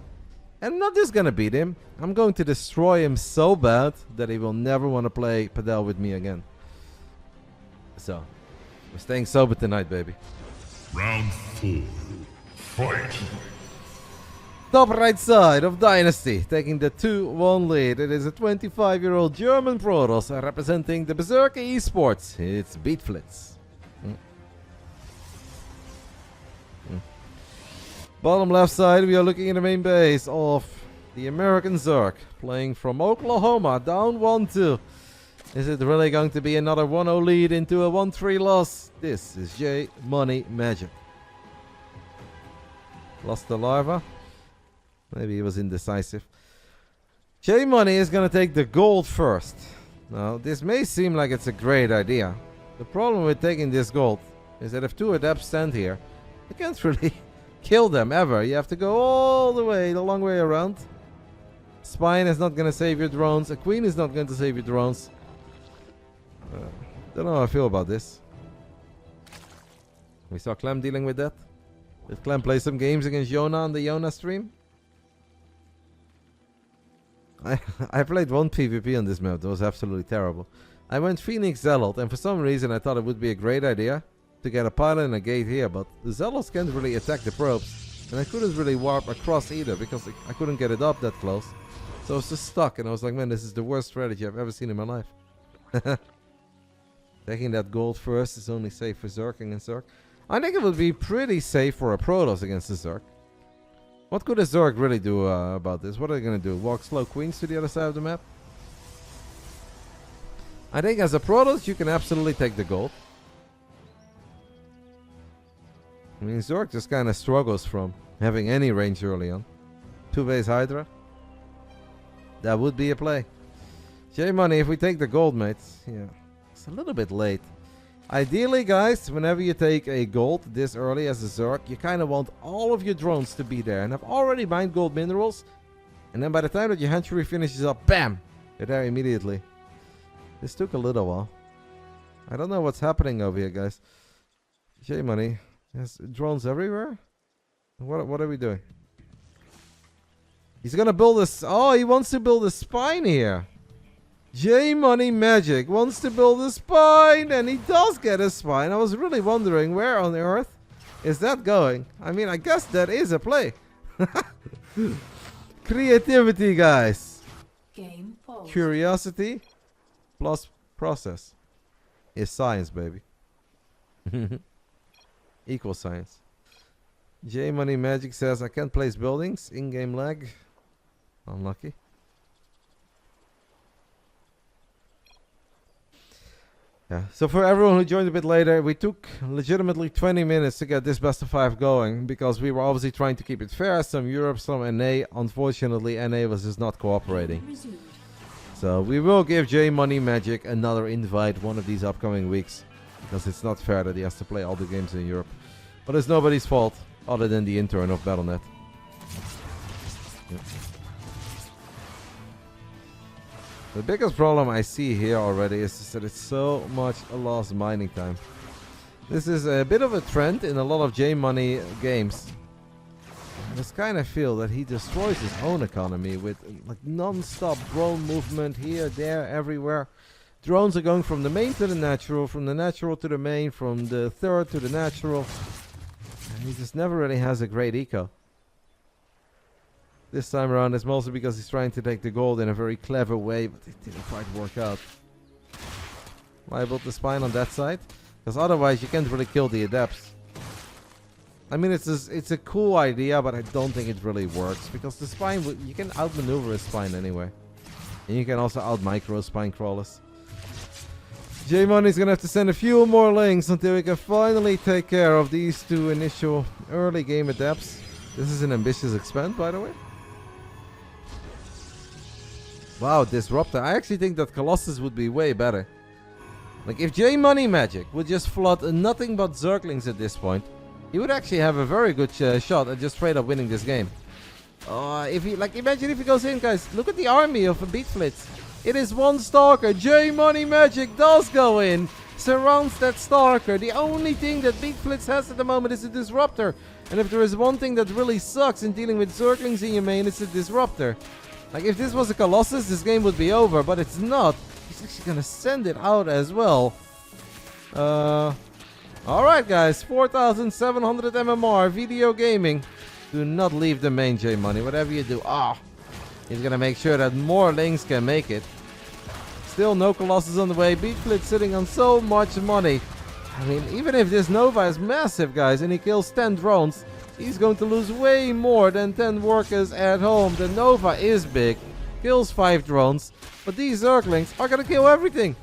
And I'm not just gonna beat him. I'm going to destroy him so bad that he will never want to play Padel with me again. So, we're staying sober tonight, baby. Round 4. Fight! Top right side of Dynasty, taking the 2-1 lead. It is a 25-year-old German Protoss representing the Berserker Esports. It's BeatFlitz. Bottom left side, we are looking at the main base of the American Zerg, playing from Oklahoma, down 1-2. Is it really going to be another 1-0 lead into a 1-3 loss? This is JMONEYMAGIC. Lost the larva. Maybe he was indecisive. JMoney is going to take the gold first. Now, this may seem like it's a great idea. The problem with taking this gold is that if 2 adepts stand here, you can't really kill them ever. You have to go all the way, the long way around. Spine is not going to save your drones. A queen is not going to save your drones. Don't know how I feel about this. We saw Clem dealing with that. Did Clem play some games against Yona on the Yona stream? I played one PvP on this map that was absolutely terrible. I went Phoenix Zealot, and for some reason I thought it would be a great idea to get a pilot and a gate here, but the Zealots can't really attack the probes, and I couldn't really warp across either because I couldn't get it up that close. So I was just stuck, and I was like, man, this is the worst strategy I've ever seen in my life. Taking that gold first is only safe for Zerg against Zerg. I think it would be pretty safe for a Protoss against the Zerg. What could a Zerg really do about this? What are they going to do? Walk slow queens to the other side of the map? I think as a Protoss, you can absolutely take the gold. I mean, Zerg just kind of struggles from having any range early on. 2-base Hydra. That would be a play. JMoney, if we take the gold, mates. Yeah, it's a little bit late. Ideally, guys, whenever you take a gold this early as a Zerg, you kind of want all of your drones to be there and have already mined gold minerals. And then by the time that your hatchery finishes up, bam! You're there immediately. This took a little while. I don't know what's happening over here, guys. JMoney, there's drones everywhere? What are we doing? He's gonna build this. Oh, he wants to build a spine here. JMONEYMAGIC wants to build a spine, and he does get a spine. I was really wondering where on earth is that going. I mean, I guess that is a play. Creativity, guys. Game pause. Curiosity plus process is science, baby. Equal science. JMONEYMAGIC says, I can't place buildings. In-game lag. Unlucky. Yeah, so for everyone who joined a bit later, we took legitimately 20 minutes to get this best of 5 going because we were obviously trying to keep it fair. Some Europe, some NA. Unfortunately, NA was just not cooperating. So we will give JMONEYMAGIC another invite one of these upcoming weeks because it's not fair that he has to play all the games in Europe. But it's nobody's fault other than the intern of Battle.net. Yeah. The biggest problem I see here already is just that it's so much a lost mining time. This is a bit of a trend in a lot of JMoney games. I just kind of feel that he destroys his own economy with like non-stop drone movement here, there, everywhere. Drones are going from the main to the natural, from the natural to the main, from the third to the natural. And he just never really has a great eco. This time around, it's mostly because he's trying to take the gold in a very clever way, but it didn't quite work out. Why I built the spine on that side? Because otherwise you can't really kill the adepts. I mean, it's a cool idea, but I don't think it really works. Because the spine, you can outmaneuver a spine anyway. And you can also out-micro spine crawlers. JMoney's gonna have to send a few more links until we can finally take care of these two initial early game adepts. This is an ambitious expand, by the way. Wow, Disruptor. I actually think that Colossus would be way better. Like, if JMoneyMagic would just flood nothing but Zerglings at this point, he would actually have a very good shot at just straight up winning this game. If he, like, imagine if he goes in, guys. Look at the army of BeatFlitz. It is one Stalker. JMoneyMagic does go in. Surrounds that Stalker. The only thing that BeatFlitz has at the moment is a Disruptor. And if there is one thing that really sucks in dealing with Zerglings in your main, it's a Disruptor. Like, if this was a Colossus, this game would be over. But it's not. He's actually going to send it out as well. Alright, guys. 4,700 MMR. Video gaming. Do not leave the main, JMoney. Whatever you do. He's going to make sure that more links can make it. Still no Colossus on the way. BeatFlitz sitting on so much money. I mean, even if this Nova is massive, guys, and he kills 10 drones, he's going to lose way more than 10 workers at home. The Nova is big. Kills 5 drones. But these Zerglings are going to kill everything.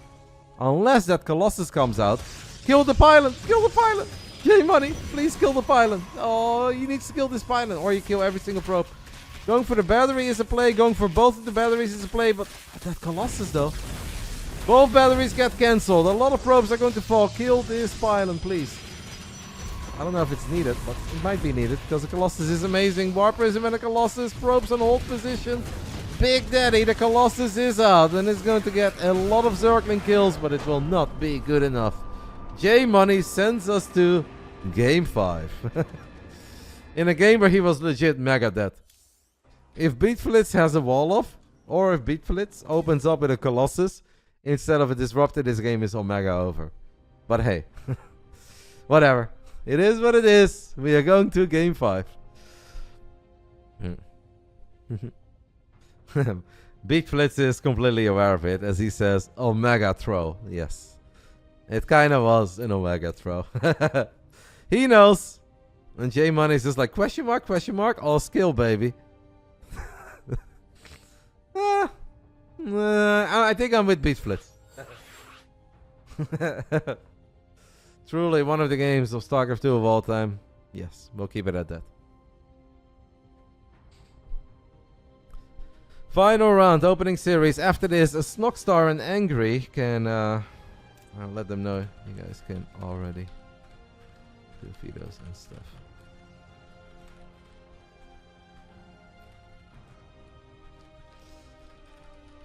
Unless that Colossus comes out. Kill the pilot! Kill the pilot! JMoney, please kill the pilot. Oh, he needs to kill this pilot. Or you kill every single probe. Going for the battery is a play. Going for both of the batteries is a play. But that Colossus, though. Both batteries get cancelled. A lot of probes are going to fall. Kill this pilot, please. I don't know if it's needed, but it might be needed. Because the Colossus is amazing. War Prism and a Colossus. Probes on hold position. Big Daddy, the Colossus is out. And it's going to get a lot of Zergling kills. But it will not be good enough. JMoney sends us to Game 5. In a game where he was legit mega dead. If BeatFlitz has a wall off, or if BeatFlitz opens up with a Colossus, instead of a Disruptor, this game is Omega over. But hey, whatever. It is what it is. We are going to Game 5. BeatFlitz is completely aware of it, as he says, Omega throw. Yes. It kind of was an Omega throw. He knows. And JMoney's just like, question mark, all skill, baby. I think I'm with BeatFlitz. Truly one of the games of Starcraft 2 of all time. Yes, we'll keep it at that. Final round, opening series. After this, a Snockstar and Angry can... I'll let them know you guys can already do videos and stuff.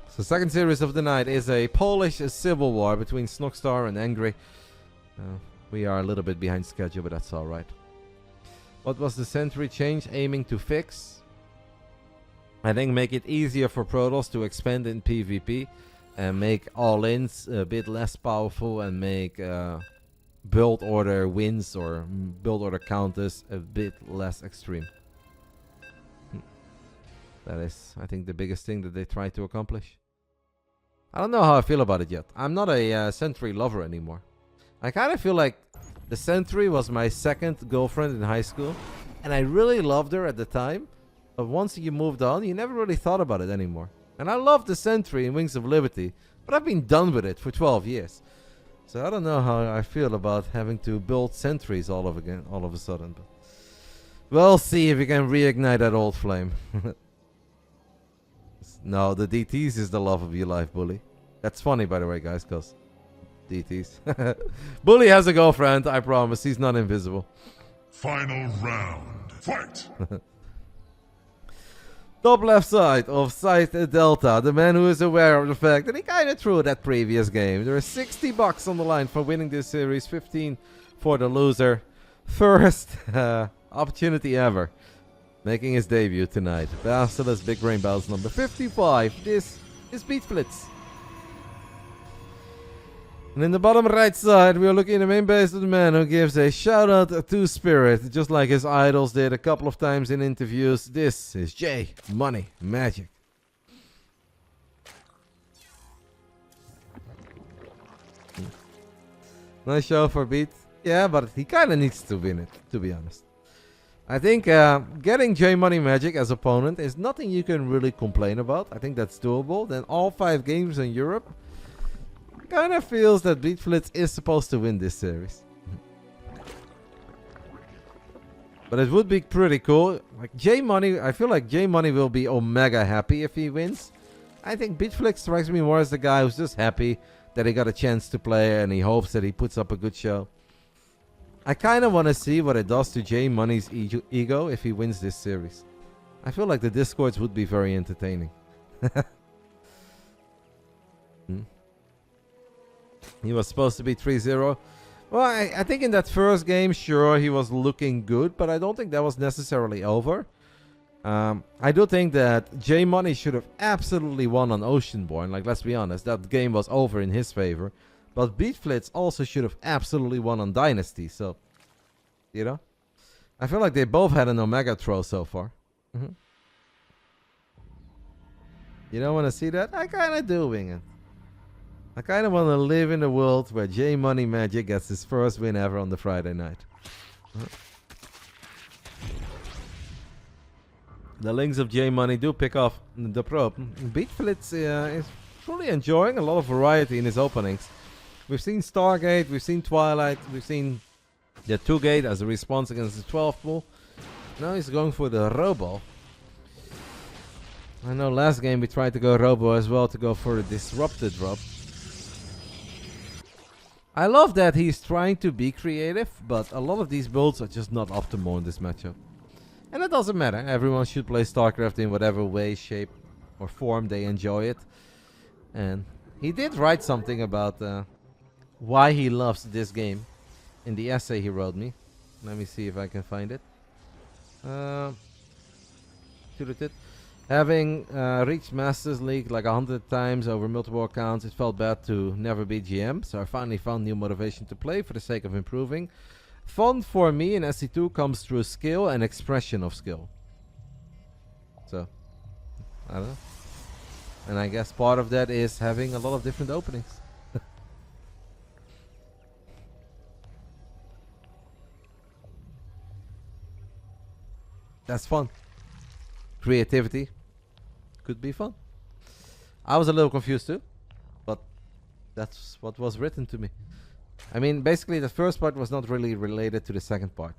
So second series of the night is a Polish civil war between Snockstar and Angry. We are a little bit behind schedule, but that's alright. What was the Sentry change aiming to fix? I think make it easier for Protoss to expand in PvP. And make all-ins a bit less powerful. And make build order wins or build order counters a bit less extreme. That is, I think, the biggest thing that they try to accomplish. I don't know how I feel about it yet. I'm not a Sentry lover anymore. I kind of feel like the Sentry was my second girlfriend in high school. And I really loved her at the time. But once you moved on, you never really thought about it anymore. And I love the Sentry in Wings of Liberty. But I've been done with it for 12 years. So I don't know how I feel about having to build Sentries all of a sudden. But we'll see if we can reignite that old flame. No, the DTs is the love of your life, Bully. That's funny, by the way, guys, because DTs. Bully has a girlfriend, I promise. He's not invisible. Final round. Fight! Top left side of Scythe Delta, the man who is aware of the fact that he kind of threw that previous game. There is $60 on the line for winning this series, 15 for the loser. First opportunity ever Making his debut tonight. BASILISK Big Brain Bouts number 55. This is BeatFlitz. And in the bottom right side, we are looking at the main base of the man who gives a shout out to Spirit, just like his idols did a couple of times in interviews. This is JMONEYMAGIC. Nice show for Beat. Yeah, but he kind of needs to win it, to be honest. I think getting JMONEYMAGIC as opponent is nothing you can really complain about. I think that's doable. Then all 5 games in Europe kind of feels that BeatFlitz is supposed to win this series. But it would be pretty cool. Like JMoney, I feel like JMoney will be omega happy if he wins. I think BeatFlitz strikes me more as the guy who's just happy that he got a chance to play and he hopes that he puts up a good show. I kind of want to see what it does to JMoney's ego if he wins this series. I feel like the Discords would be very entertaining. He was supposed to be 3-0. Well, I think in that first game, sure, he was looking good, but I don't think that was necessarily over. I do think that JMoney should have absolutely won on Oceanborn. Like, let's be honest, that game was over in his favor. But BeatFlitz also should have absolutely won on Dynasty. So, you know, I feel like they both had an Omega throw so far. You don't want to see that? I kind of do, Winged. I kind of want to live in a world where JMONEYMAGIC gets his first win ever on the Friday night. The links of JMoney do pick off the probe. BeatFlitz is truly enjoying a lot of variety in his openings. We've seen Stargate, we've seen Twilight, we've seen the 2-gate as a response against the 12 pool. Now he's going for the Robo. I know last game we tried to go Robo as well to go for a disrupted drop. I love that he's trying to be creative, but a lot of these builds are just not optimal in this matchup. And it doesn't matter. Everyone should play Starcraft in whatever way, shape, or form they enjoy it. And he did write something about why he loves this game in the essay he wrote me. Let me see if I can find it. Having reached Masters League like 100 times over multiple accounts, it felt bad to never be GM, so I finally found new motivation to play for the sake of improving. Fun for me in SC2 comes through skill and expression of skill. So, I don't know. And I guess part of that is having a lot of different openings. That's fun. Creativity could be fun. I was a little confused too, but that's what was written to me. I mean, basically the first part was not really related to the second part.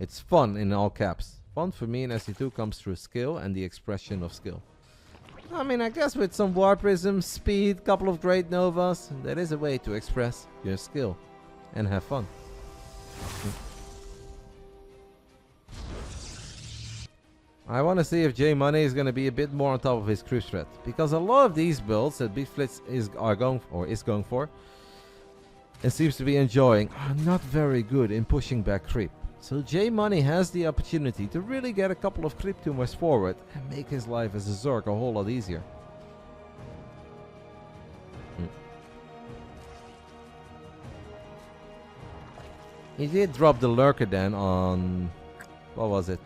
It's fun in all caps. Fun for me in SC2 comes through skill and the expression of skill. I mean, I guess with some War Prism, speed, couple of great Novas, there is a way to express your skill and have fun. I want to see if JMoney is going to be a bit more on top of his creep threat, because a lot of these builds that BeatFlitz is going for and seems to be enjoying are not very good in pushing back creep. So JMoney has the opportunity to really get a couple of creep tumors forward and make his life as a Zerg a whole lot easier. He did drop the Lurker then on, what was it?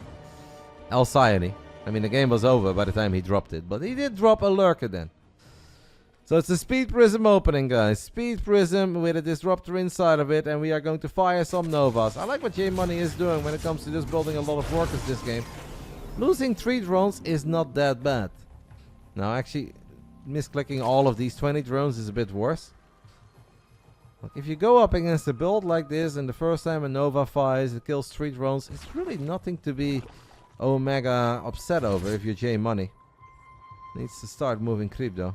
Alcyone. I mean, the game was over by the time he dropped it, but he did drop a Lurker then. So it's a Speed Prism opening, guys. Speed Prism with a Disruptor inside of it, and we are going to fire some Novas. I like what JMoney is doing when it comes to just building a lot of workers this game. Losing 3 drones is not that bad. Now, actually, misclicking all of these 20 drones is a bit worse. Like, if you go up against a build like this, and the first time a Nova fires, it kills 3 drones, it's really nothing to be Omega upset over if you're JMoney. Needs to start moving creep though.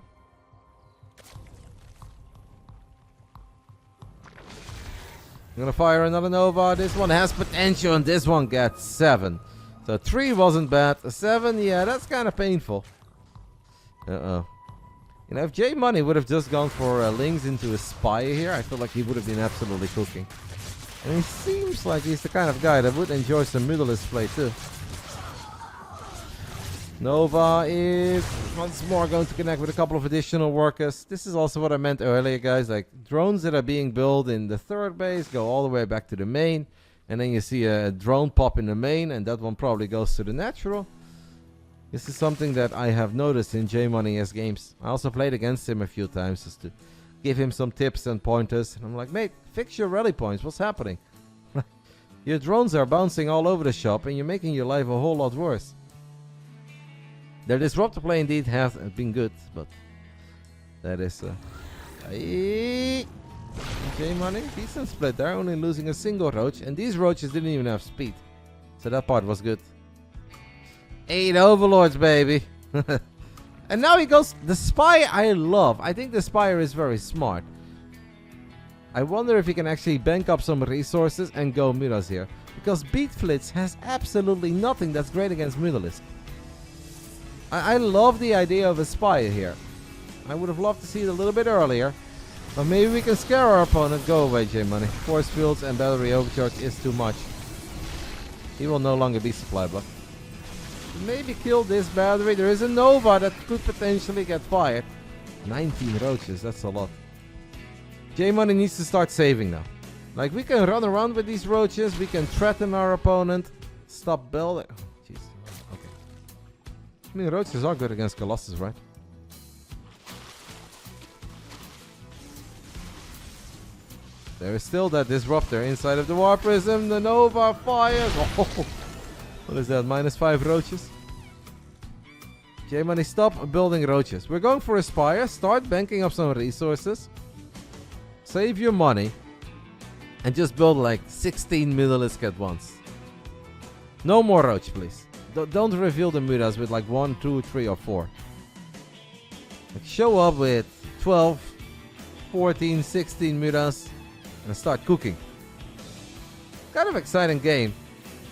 I'm gonna fire another Nova. This one has potential and this one gets 7. So 3 wasn't bad. 7, yeah, that's kind of painful. Uh-oh. You know, if JMoney would have just gone for Lings into a Spire here, I feel like he would have been absolutely cooking. And he seems like he's the kind of guy that would enjoy some Mutalisk play too. Nova is once more going to connect with a couple of additional workers. This is also what I meant earlier, guys. Like drones that are being built in the third base go all the way back to the main. And then you see a drone pop in the main, and that one probably goes to the natural. This is something that I have noticed in JMoney's games. I also played against him a few times just to give him some tips and pointers. And I'm like, mate, fix your rally points. What's happening? Your drones are bouncing all over the shop, and you're making your life a whole lot worse. Their disruptor play indeed has been good, but that is... JMoney, decent split there, only losing a single roach, and these roaches didn't even have speed. So that part was good. 8 overlords, baby. And now he goes... The spy I love. I think the spire is very smart. I wonder if he can actually bank up some resources and go Miras here. Because BeatFlitz has absolutely nothing that's great against Basilisk. I love the idea of a spy here. I would have loved to see it a little bit earlier. But maybe we can scare our opponent. Go away, JMoney. Force fields and battery overcharge is too much. He will no longer be supply block. Maybe kill this battery. There is a Nova that could potentially get fired. 19 roaches, that's a lot. JMoney needs to start saving now. Like, we can run around with these roaches. We can threaten our opponent. Stop building. Oh, jeez. Okay. I mean, roaches are good against Colossus, right? There is still that disruptor inside of the War Prism. The Nova fires. Oh, what is that? -5 roaches? JMoney, stop building roaches. We're going for a spire. Start banking up some resources. Save your money. And just build like 16 Basilisk at once. No more roach, please. Don't reveal the Mudas with like 1, 2, 3, or 4. Like show up with 12, 14, 16 Mudas. And start cooking. Kind of exciting game.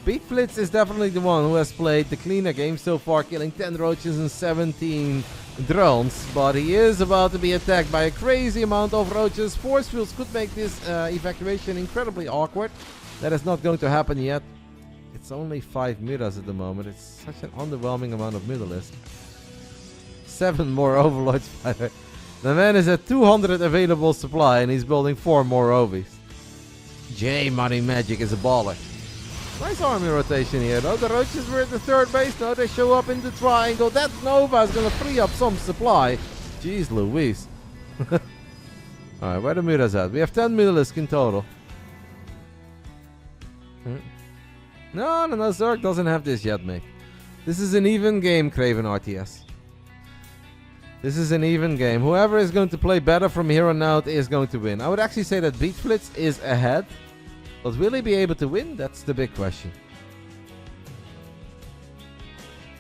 BeatFlitz is definitely the one who has played the cleaner game so far, killing 10 roaches and 17 drones. But he is about to be attacked by a crazy amount of roaches. Force fields could make this evacuation incredibly awkward. That is not going to happen yet. It's only 5 Miras at the moment. It's such an underwhelming amount of Basilisk. 7 more overlords. The man is at 200 available supply and he's building 4 more Ovis. JMoneyMagic is a baller. Nice army rotation here though. The roaches were at the third base. Now they show up in the triangle. That Nova is going to free up some supply. Jeez Louise. Alright, where the Miras at? We have 10 Basilisk in total. No, Zerg doesn't have this yet, mate. This is an even game, Craven RTS. This is an even game. Whoever is going to play better from here on out is going to win. I would actually say that BeatFlitz is ahead. But will he be able to win? That's the big question.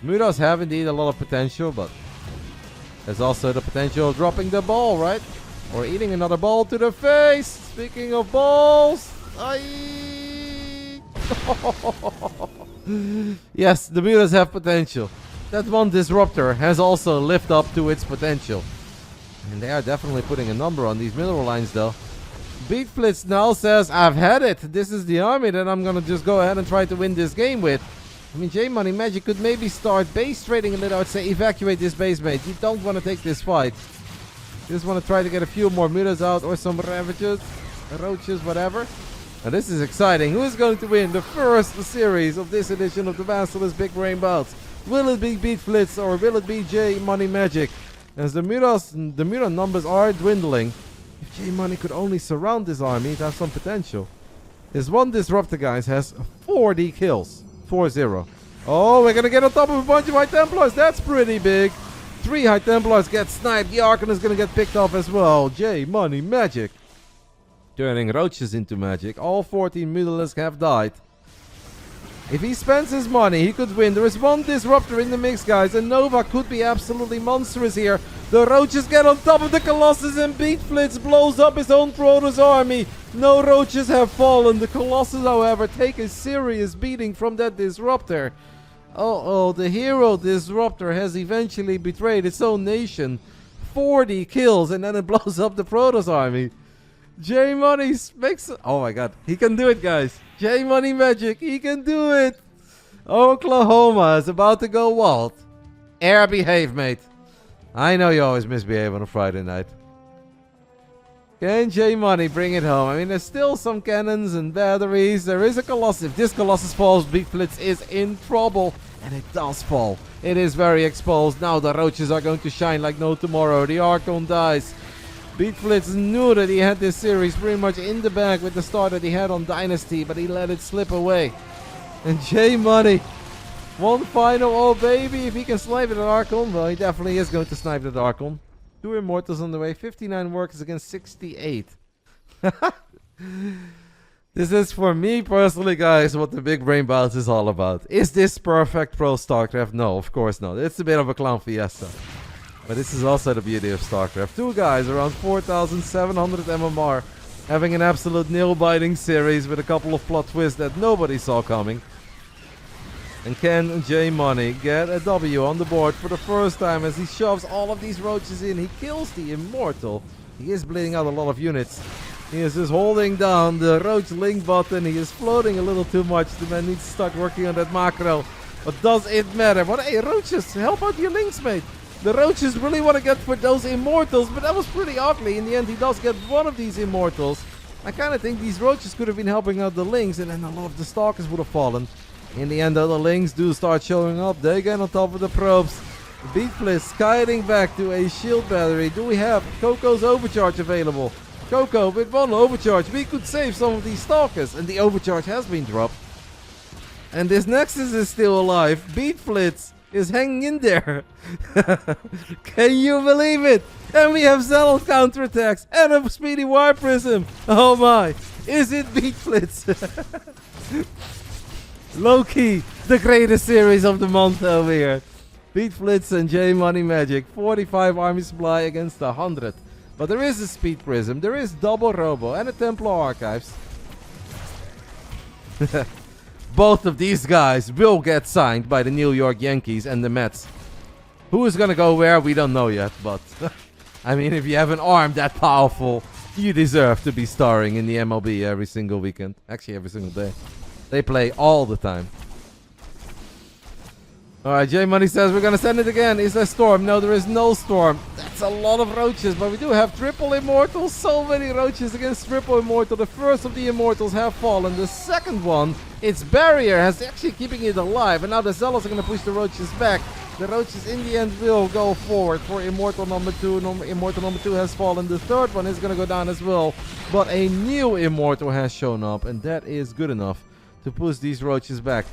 Mudas have indeed a lot of potential, but there's also the potential of dropping the ball, right? Or eating another ball to the face. Speaking of balls. Yes, the Mudas have potential. That one disruptor has also lived up to its potential. And they are definitely putting a number on these mineral lines though. BeatFlitz now says, I've had it. This is the army that I'm gonna just go ahead and try to win this game with. I mean, JMoneyMagic could maybe start base trading a little. I would say evacuate this base, mate. You don't want to take this fight. You just want to try to get a few more Mudas out or some Ravages, Roaches, whatever. Now this is exciting. Who is going to win the first series of this edition of the BASILISK Big Brain Bouts? Will it be BeatFlitz or will it be JMoneyMagic? As the Mura numbers are dwindling. If JMoney could only surround this army, it has some potential. This one disruptor, guys, has 40 kills. 4-0. Oh, we're gonna get on top of a bunch of High Templars. That's pretty big. 3 High Templars get sniped. The Archon is gonna get picked off as well. JMoneyMagic. Turning roaches into magic. All 14 Basilisk have died. If he spends his money, he could win. There is one disruptor in the mix, guys, and Nova could be absolutely monstrous here. The roaches get on top of the Colossus and BeatFlitz blows up his own Protoss army. No roaches have fallen. The Colossus, however, take a serious beating from that disruptor. Oh, the hero disruptor has eventually betrayed its own nation. 40 kills and then it blows up the Protoss army. JMoney makes... Oh my god, he can do it, guys. JMoneyMagic, he can do it. Oklahoma is about to go wild. Air behave, mate. I know you always misbehave on a Friday night. Can J-Money bring it home? I mean, there's still some cannons and batteries. There is a Colossus. If this Colossus falls, BeatFlitz is in trouble. And it does fall. It is very exposed. Now the roaches are going to shine like no tomorrow. The Archon dies. BeatFlitz knew that he had this series pretty much in the bag with the start that he had on Dynasty, but he let it slip away. And J-Money, one final, oh baby, if he can snipe it at Archon, well, he definitely is going to snipe it at Archon. 2 Immortals on the way, 59 workers against 68. This is, for me personally, guys, what the Big Brain Bouts is all about. Is this perfect pro StarCraft? No, of course not. It's a bit of a clown fiesta. But this is also the beauty of StarCraft. 2 guys around 4,700 MMR, having an absolute nail-biting series with a couple of plot twists that nobody saw coming. And can J-Money get a W on the board for the first time as he shoves all of these roaches in? He kills the Immortal. He is bleeding out a lot of units. He is just holding down the roach link button. He is floating a little too much. The man needs to start working on that macro. But does it matter? But hey, roaches, help out your links, mate. The roaches really want to get for those Immortals, but that was pretty ugly. In the end, he does get one of these Immortals. I kind of think these roaches could have been helping out the links, and then a lot of the Stalkers would have fallen. In the end, though, the links do start showing up. They get on top of the probes. BeatFlitz kiting back to a shield battery. Do we have Coco's overcharge available? Coco with 1 overcharge. We could save some of these Stalkers, and the overcharge has been dropped. And this Nexus is still alive. BeatFlitz is hanging in there. Can you believe it? And we have Zealot counterattacks and a speedy Wire Prism. Oh my. Is it BeatFlitz? Low-key, the greatest series of the month over here. BeatFlitz and JMONEYMAGIC. 45 army supply against 100. But there is a Speed Prism, there is double Robo and a Templar Archives. Both of these guys will get signed by the New York Yankees and the Mets. Who is going to go where, we don't know yet. But, I mean, if you have an arm that powerful, you deserve to be starring in the MLB every single weekend. Actually, every single day. They play all the time. Alright, J-Money says we're gonna send it again. Is there storm? No, there is no storm. That's a lot of roaches, but we do have triple Immortals. So many roaches against triple Immortal. The first of the Immortals have fallen. The second one, its barrier has actually keeping it alive. And now the Zealots are gonna push the roaches back. The roaches in the end will go forward for Immortal number 2. Immortal number 2 has fallen. The third one is gonna go down as well. But a new Immortal has shown up, and that is good enough to push these roaches back.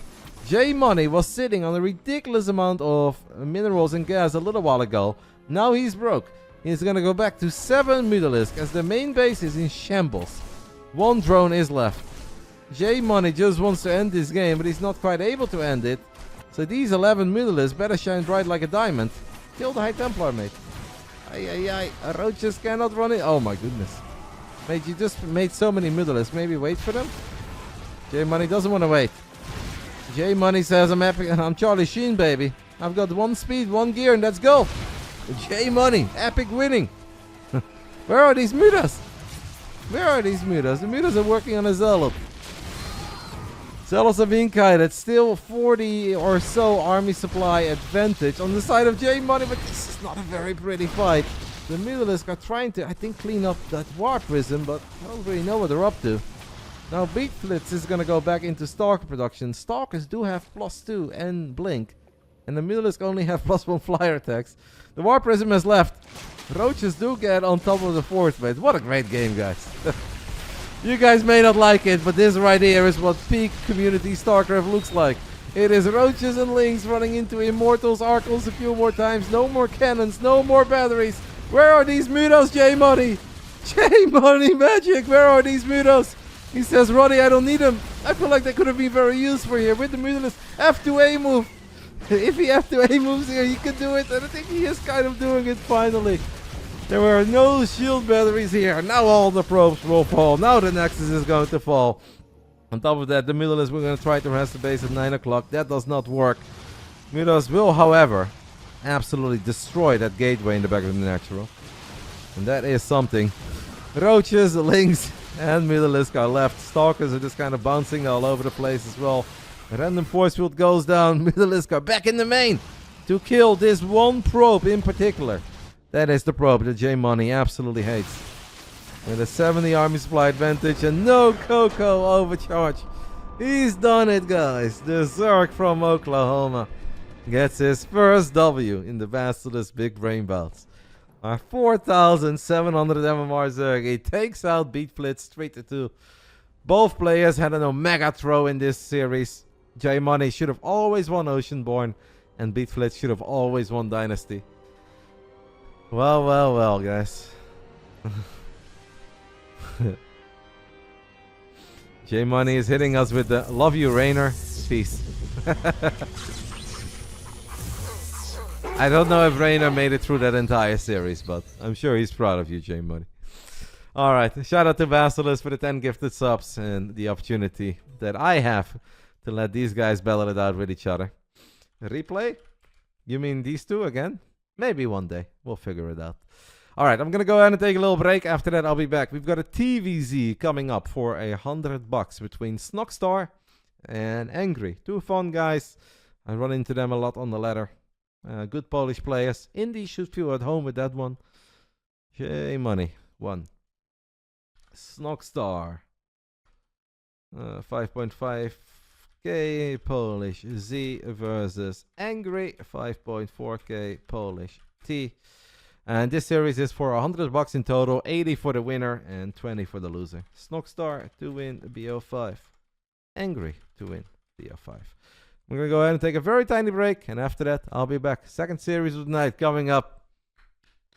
J-Money was sitting on a ridiculous amount of minerals and gas a little while ago. Now he's broke. He's gonna go back to 7 Mutalisk as the main base is in shambles. 1 drone is left. J-Money just wants to end this game, but he's not quite able to end it. So these 11 Mutalisks better shine bright like a diamond. Kill the High Templar, mate. Roaches cannot run it. Oh my goodness. Mate, you just made so many Mutalisks. Maybe wait for them? J-Money doesn't want to wait. J-Money says I'm Charlie Sheen, baby. I've got 1 speed, 1 gear, and let's go. J-Money, epic winning. Where are these mutas? Where are these mutas? The mutas are working on a Zealot. Zealots are being kited. Still 40 or so army supply advantage on the side of J-Money, but this is not a very pretty fight. The Mutalisk are trying to, I think, clean up that War Prism, but I don't really know what they're up to. Now BeatFlitz is going to go back into Stalker production. Stalkers do have +2 and Blink. And the Mutalisk only have +1 flyer attacks. The War Prism has left. Roaches do get on top of the 4th base. What a great game, guys. You guys may not like it, but this right here is what peak community StarCraft looks like. It is roaches and links running into Immortals, Archons a few more times. No more cannons, no more batteries. Where are these mutos, J-Money? J-Moneymagic, where are these mutos? He says, Roddy, I don't need them. I feel like they could have been very useful here with the Mutalisk F2A move. If he F2A moves here, he can do it. And I think he is kind of doing it finally. There were no shield batteries here. Now all the probes will fall. Now the Nexus is going to fall. On top of that, the Mutalisk we're going to try to harass the base at 9 o'clock. That does not work. Mutos will, however, absolutely destroy that gateway in the back of the natural. And that is something. Roaches, links, and Mutalisk are left. Stalkers are just kind of bouncing all over the place as well. A random force field goes down. Mutalisk are back in the main. to kill this one probe in particular. That is the probe that J Money absolutely hates. With a 70 army supply advantage and no Coco overcharge. He's done it, guys. The Zerg from Oklahoma gets his first W in the Basilisk Big Brain Bouts. Our 4,700 MMR Zerg. He takes out BeatFlitz 3-2. Both players had an Omega throw in this series. J Money should have always won Oceanborn, and BeatFlitz should have always won Dynasty. Well, well, well, guys. J Money is hitting us with the love you, Rainer. Peace. I don't know if Rainer made it through that entire series, but I'm sure he's proud of you, J Money. Alright, shout out to Basilisk for the 10 gifted subs and the opportunity that I have to let these guys battle it out with each other. Replay? You mean these two again? Maybe one day. We'll figure it out. Alright, I'm gonna go ahead and take a little break. After that, I'll be back. We've got a TVZ coming up for $100 between Snockstar and Angry. Two fun guys. I run into them a lot on the ladder. Good Polish players. Indy should feel at home with that one. J Money. 1. Snockstar. 5.5k Polish Z versus Angry. 5.4k Polish T. And this series is for $100 in total. 80 for the winner and 20 for the loser. Snockstar to win BO5. Angry to win BO5. We're going to go ahead and take a very tiny break. And after that, I'll be back. Second series of the night coming up.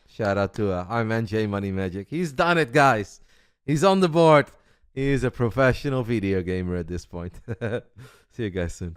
Shout out to our man JMONEYMAGIC. He's done it, guys. He's on the board. He is a professional video gamer at this point. See you guys soon.